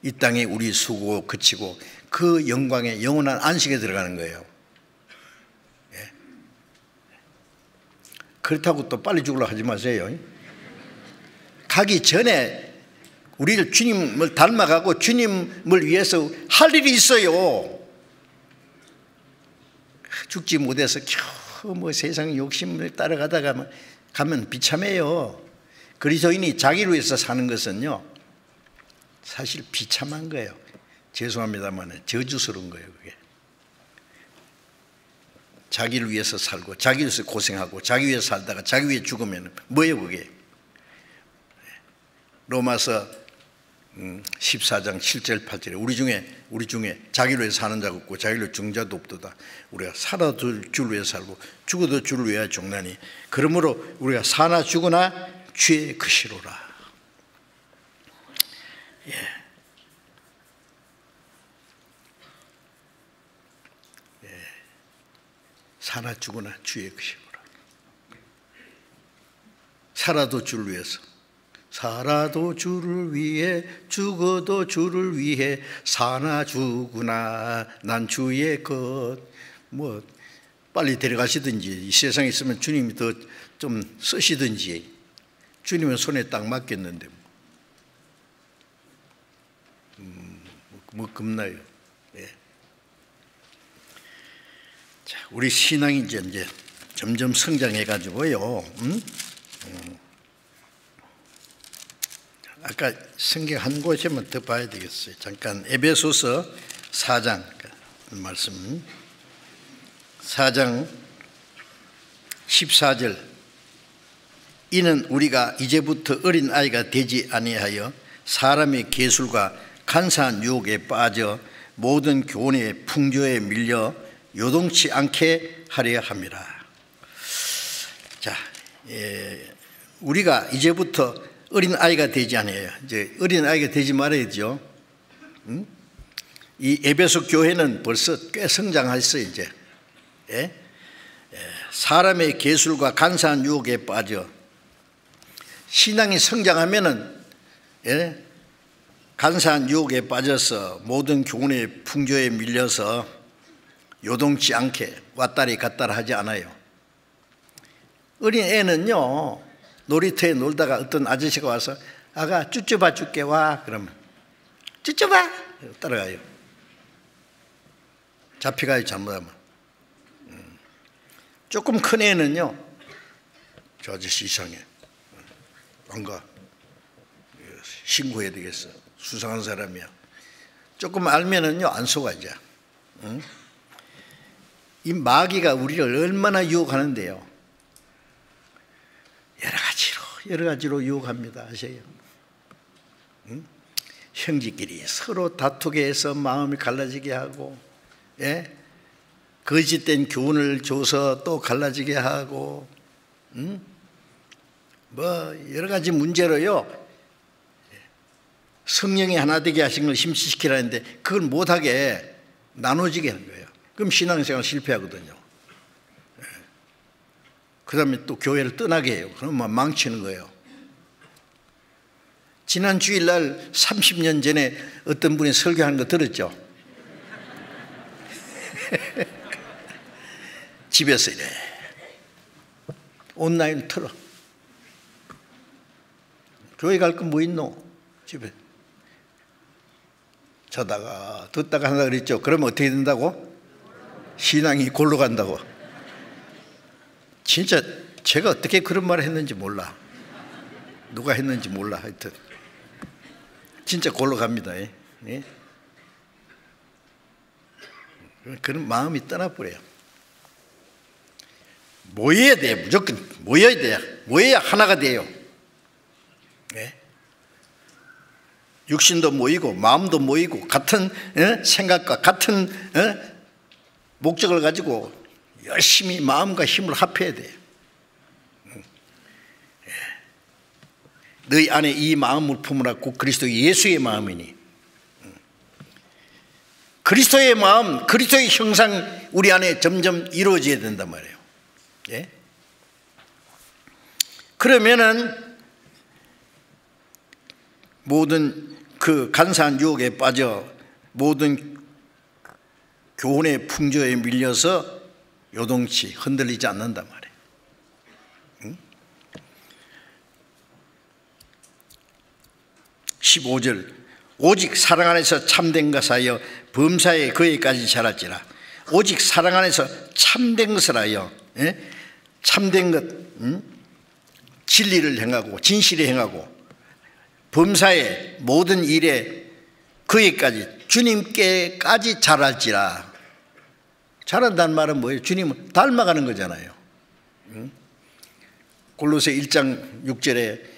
이 땅에 우리 수고 그치고 그 영광의 영원한 안식에 들어가는 거예요. 그렇다고 또 빨리 죽으려고 하지 마세요. 가기 전에 우리를 주님을 닮아가고 주님을 위해서 할 일이 있어요. 죽지 못해서 겨우 뭐 세상 욕심을 따라가다가 가면 비참해요. 그리스도인이 자기를 위해서 사는 것은요 사실 비참한 거예요. 죄송합니다만 저주스러운 거예요. 그게 자기를 위해서 살고 자기 위해서 고생하고 자기 위해서 살다가 자기 위해 죽으면 뭐예요 그게? 로마서 14장 7절 8절에 우리 중에 자기를 위해 사는 자가 없고 자기를 위해 죽는 자도 없도다. 우리가 살아도 주를 위해 살고 죽어도 주를 위해 죽나니 그러므로 우리가 사나 죽으나 주의 것이로라. 예. 사나 죽으나 주의 것이로라. 살아도 주를 위해서, 살아도 주를 위해, 죽어도 주를 위해, 사나 죽으나 난 주의 것. 뭐 빨리 데려가시든지, 이 세상에 있으면 주님이 더 좀 쓰시든지, 주님은 손에 딱 맡겼는데 뭐 겁나요. 예. 자, 우리 신앙이 이제 점점 성장해 가지고요. 아까 성경 한 곳에만 더 봐야 되겠어요. 잠깐 에베소서 4장 말씀, 4장 14절. 이는 우리가 이제부터 어린 아이가 되지 아니하여 사람의 계술과 간사한 유혹에 빠져 모든 교훈의 풍조에 밀려 요동치 않게 하려 함이라. 자, 우리가 이제부터 어린 아이가 되지 않아요. 이제 어린 아이가 되지 말아야죠. 이 에베소 교회는 벌써 꽤 성장했어요. 이제 사람의 계술과 간사한 유혹에 빠져, 신앙이 성장하면은 간사한 유혹에 빠져서 모든 교훈의 풍조에 밀려서 요동치 않게 왔다리 갔다리 하지 않아요. 어린 애는요, 놀이터에 놀다가 어떤 아저씨가 와서 아가 쭈쭈바 줄게 와 그러면 쭈쭈바 따라가요. 잡혀가요 잘못하면. 조금 큰 애는요, 저 아저씨 이상해, 안 가, 신고해야 되겠어, 수상한 사람이야. 조금 알면은요 안 속아 이제. 이 마귀가 우리를 얼마나 유혹하는데요. 여러 가지로 유혹합니다. 아세요? 형제끼리 서로 다투게 해서 마음이 갈라지게 하고, 거짓된 교훈을 줘서 또 갈라지게 하고, 뭐 여러 가지 문제로요, 성령이 하나 되게 하신 걸 힘시키라는데 그걸 못하게 나눠지게 하는 거예요. 그럼 신앙생활 실패하거든요. 그 다음에 또 교회를 떠나게 해요. 그러면 망치는 거예요. 지난 주일날 30년 전에 어떤 분이 설교하는 거 들었죠? 집에서 이래 온라인 틀어. 교회 갈 건 뭐 있노? 집에 자다가 듣다가 한다 그랬죠. 그러면 어떻게 된다고? 신앙이 골로 간다고. 진짜 제가 어떻게 그런 말을 했는지 몰라. 누가 했는지 몰라. 하여튼 진짜 골로 갑니다. 그런 마음이 떠나버려요. 모여야 돼요. 무조건 모여야 돼요. 모여야 하나가 돼요. 육신도 모이고 마음도 모이고 같은 생각과 같은 목적을 가지고 열심히 마음과 힘을 합해야 돼요. 너희 안에 이 마음을 품으라 곧 그리스도 예수의 마음이니. 그리스도의 마음, 그리스도의 형상 우리 안에 점점 이루어져야 된단 말이에요. 그러면은 모든 그 간사한 유혹에 빠져 모든 교훈의 풍조에 밀려서 요동치 흔들리지 않는단 말이에요. 15절 오직 사랑 안에서 참된 것을 하여 범사에 그에까지 자랄지라. 오직 사랑 안에서 참된 것을 하여 참된 것, 진리를 행하고 진실을 행하고 범사의 모든 일에 그에까지 주님께까지 자랄지라. 자란다는 말은 뭐예요? 주님은 닮아가는 거잖아요. 골로새 1장 6절에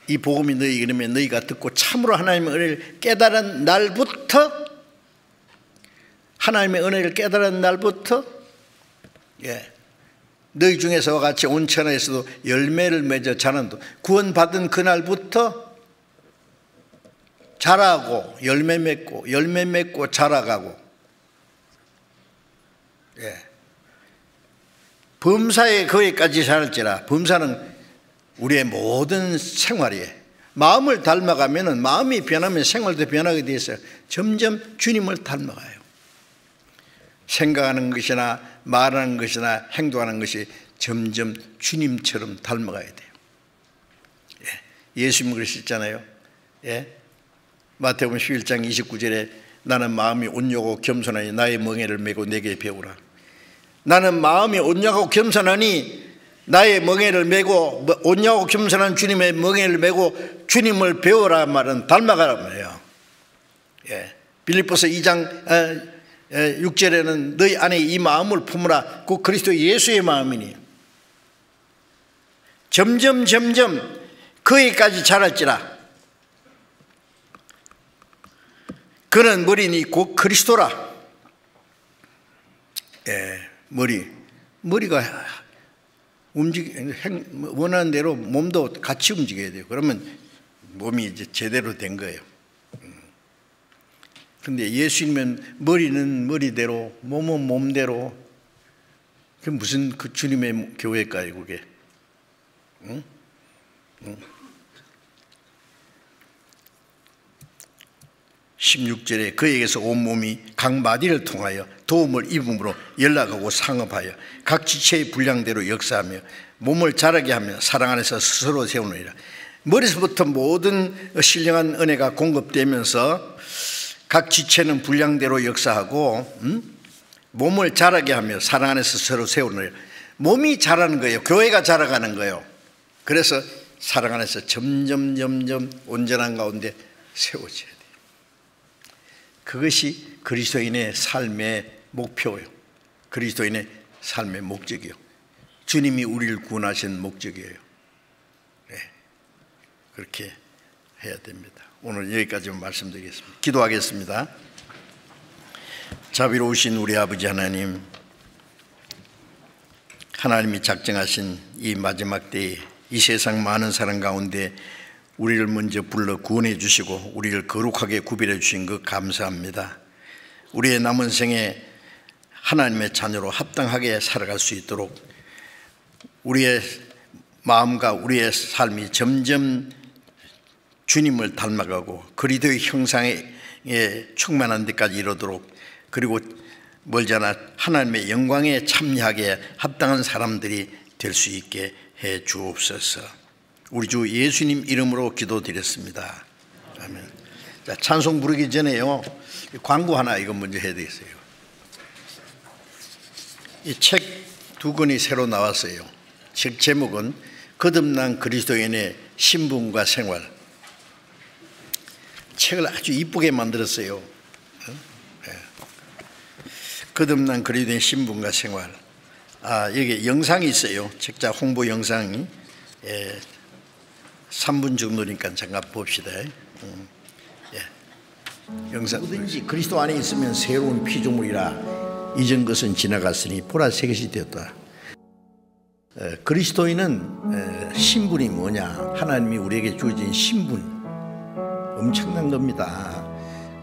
이 복음이 너희 이름에 너희가 듣고 참으로 하나님의 은혜를 깨달은 날부터, 하나님의 은혜를 깨달은 날부터 너희 중에서와 같이 온 천하에서도 열매를 맺어 자란다. 구원받은 그날부터 자라고 열매 맺고 자라가고. 범사에 거기까지 자랄지라. 범사는 우리의 모든 생활이에요. 마음을 닮아가면 마음이 변하면 생활도 변하게 되어 있어요. 점점 주님을 닮아가요. 생각하는 것이나 말하는 것이나 행동하는 것이 점점 주님처럼 닮아가야 돼요. 예수님 그러셨잖아요. 마태복음 11장 29절에 나는 마음이 온유하고 겸손하니 나의 멍에를 메고 내게 배우라. 나는 마음이 온유하고 겸손하니 나의 멍에를 메고, 온유하고 겸손한 주님의 멍에를 메고 주님을 배우라 말은 닮아가란 말이에요. 빌립보서 2장 6절에는 너희 안에 이 마음을 품으라. 그 그리스도 예수의 마음이니 점점 거기까지 자랄지라. 그는 머리니 곧 그리스도라. 머리가 원하는 대로 몸도 같이 움직여야 돼요. 그러면 몸이 이제 제대로 된 거예요. 근데 예수님은 머리는 머리대로, 몸은 몸대로. 그 무슨 그 주님의 교회일까요, 그게? 16절에 그에게서 온몸이 각 마디를 통하여 도움을 입음으로 연락하고 상업하여 각 지체의 분량대로 역사하며 몸을 자라게 하며 사랑 안에서 스스로 세우느니라. 머리서부터 모든 신령한 은혜가 공급되면서 각 지체는 분량대로 역사하고 몸을 자라게 하며 사랑 안에서 서로 세우느니라. 몸이 자라는 거예요. 교회가 자라가는 거예요. 그래서 사랑 안에서 점점 온전한 가운데 세워져야 돼요. 그것이 그리스도인의 삶의 목표예요. 그리스도인의 삶의 목적이요. 주님이 우리를 구원하신 목적이에요. 그렇게 해야 됩니다. 오늘 여기까지만 말씀드리겠습니다. 기도하겠습니다. 자비로우신 우리 아버지 하나님, 하나님이 작정하신 이 마지막 때에 이 세상 많은 사람 가운데 우리를 먼저 불러 구원해 주시고 우리를 거룩하게 구별해 주신 것 감사합니다. 우리의 남은 생에 하나님의 자녀로 합당하게 살아갈 수 있도록 우리의 마음과 우리의 삶이 점점 주님을 닮아가고 그리스도의 형상에 충만한 데까지 이르도록, 그리고 멀지 않아 하나님의 영광에 참여하게 합당한 사람들이 될 수 있게 해 주옵소서. 우리 주 예수님 이름으로 기도드렸습니다. 아멘. 자, 찬송 부르기 전에요, 광고 하나 이거 먼저 해야 되겠어요. 이 책 2권이 새로 나왔어요. 책 제목은 거듭난 그리스도인의 신분과 생활. 책을 아주 이쁘게 만들었어요. 거듭난 그리스도인의 신분과 생활. 여기 영상이 있어요. 책자 홍보 영상이 3분 정도니까 잠깐 봅시다. 영상. 뭐든지 그리스도 안에 있으면 새로운 피조물이라 이전 것은 지나갔으니 보라 새 것이 되었다. 그리스도인은 신분이 뭐냐? 하나님이 우리에게 주어진 신분 엄청난 겁니다.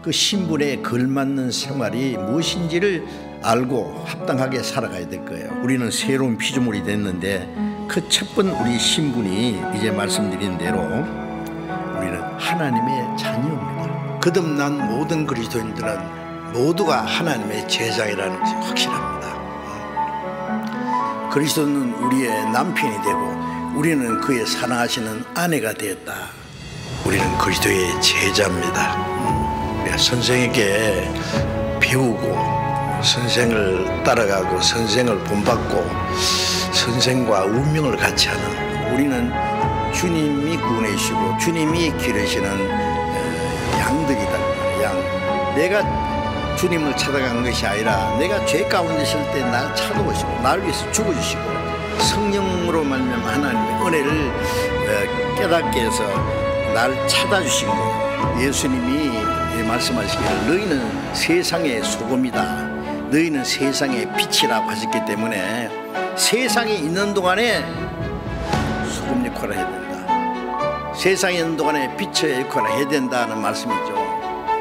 그 신분에 걸맞는 생활이 무엇인지를 알고 합당하게 살아가야 될 거예요. 우리는 새로운 피조물이 됐는데 그 첫 번 우리 신분이 이제 말씀드린 대로 우리는 하나님의 자녀입니다. 거듭난 모든 그리스도인들은 모두가 하나님의 제자이라는 것이 확실합니다. 그리스도는 우리의 남편이 되고 우리는 그의 사랑하시는 아내가 되었다. 우리는 그리스도의 제자입니다. 선생에게 배우고 선생을 따라가고 선생을 본받고 선생과 운명을 같이 하는, 우리는 주님이 구원해 주시고 주님이 기르시는 양들이다. 양. 내가 주님을 찾아간 것이 아니라 내가 죄 가운데 있을 때 날 찾아오시고 나를 위해서 죽어주시고 성령으로 말미암아 하나님의 은혜를 깨닫게 해서 날 찾아주신 거예요. 예수님이 말씀하시기를 너희는 세상의 소금이다, 너희는 세상의 빛이라고 하셨기 때문에 세상에 있는 동안에 소금 역할을 해야 된다. 세상에 있는 동안에 빛의 역할을 해야 된다는 말씀이죠.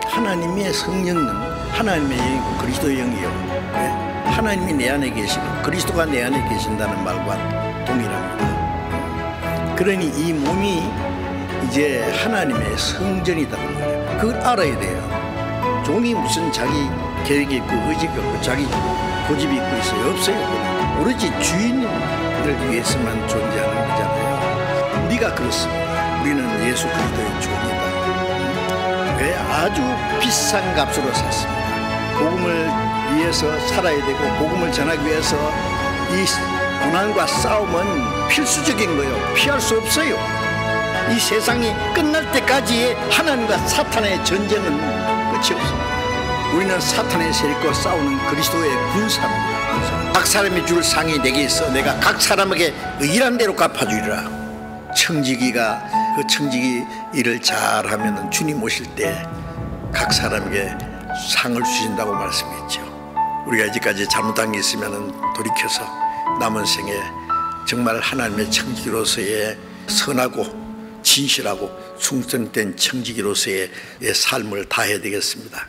하나님의 성령은 하나님의 영이고 그리스도의 영이요. 네? 하나님이 내 안에 계시고 그리스도가 내 안에 계신다는 말과 동일합니다. 그러니 이 몸이 이제 하나님의 성전이다는 말이에요. 그걸 알아야 돼요. 종이 무슨 자기 계획이 있고 의지가 있고 자기 고집이 있고 있어요? 없어요. 오로지 주인을 위해서만 존재하는 거잖아요. 우리가 그렇습니다. 우리는 예수 그리스도의 종이다. 왜? 아주 비싼 값으로 샀습니다. 복음을 위해서 살아야 되고 복음을 전하기 위해서 이 고난과 싸움은 필수적인 거예요. 피할 수 없어요. 이 세상이 끝날 때까지의 하나님과 사탄의 전쟁은 끝이 없습니다. 우리는 사탄의 세력과 싸우는 그리스도의 군사입니다. 각 사람이 줄 상이 내게 있어 내가 각 사람에게 의일한 대로 갚아주리라. 청지기가 그 청지기 일을 잘하면 주님 오실 때 각 사람에게 상을 주신다고 말씀했죠. 우리가 이제까지 잘못한 게 있으면 돌이켜서 남은 생에 정말 하나님의 청지기로서의 선하고 진실하고 충성된 청지기로서의 삶을 다해야 되겠습니다.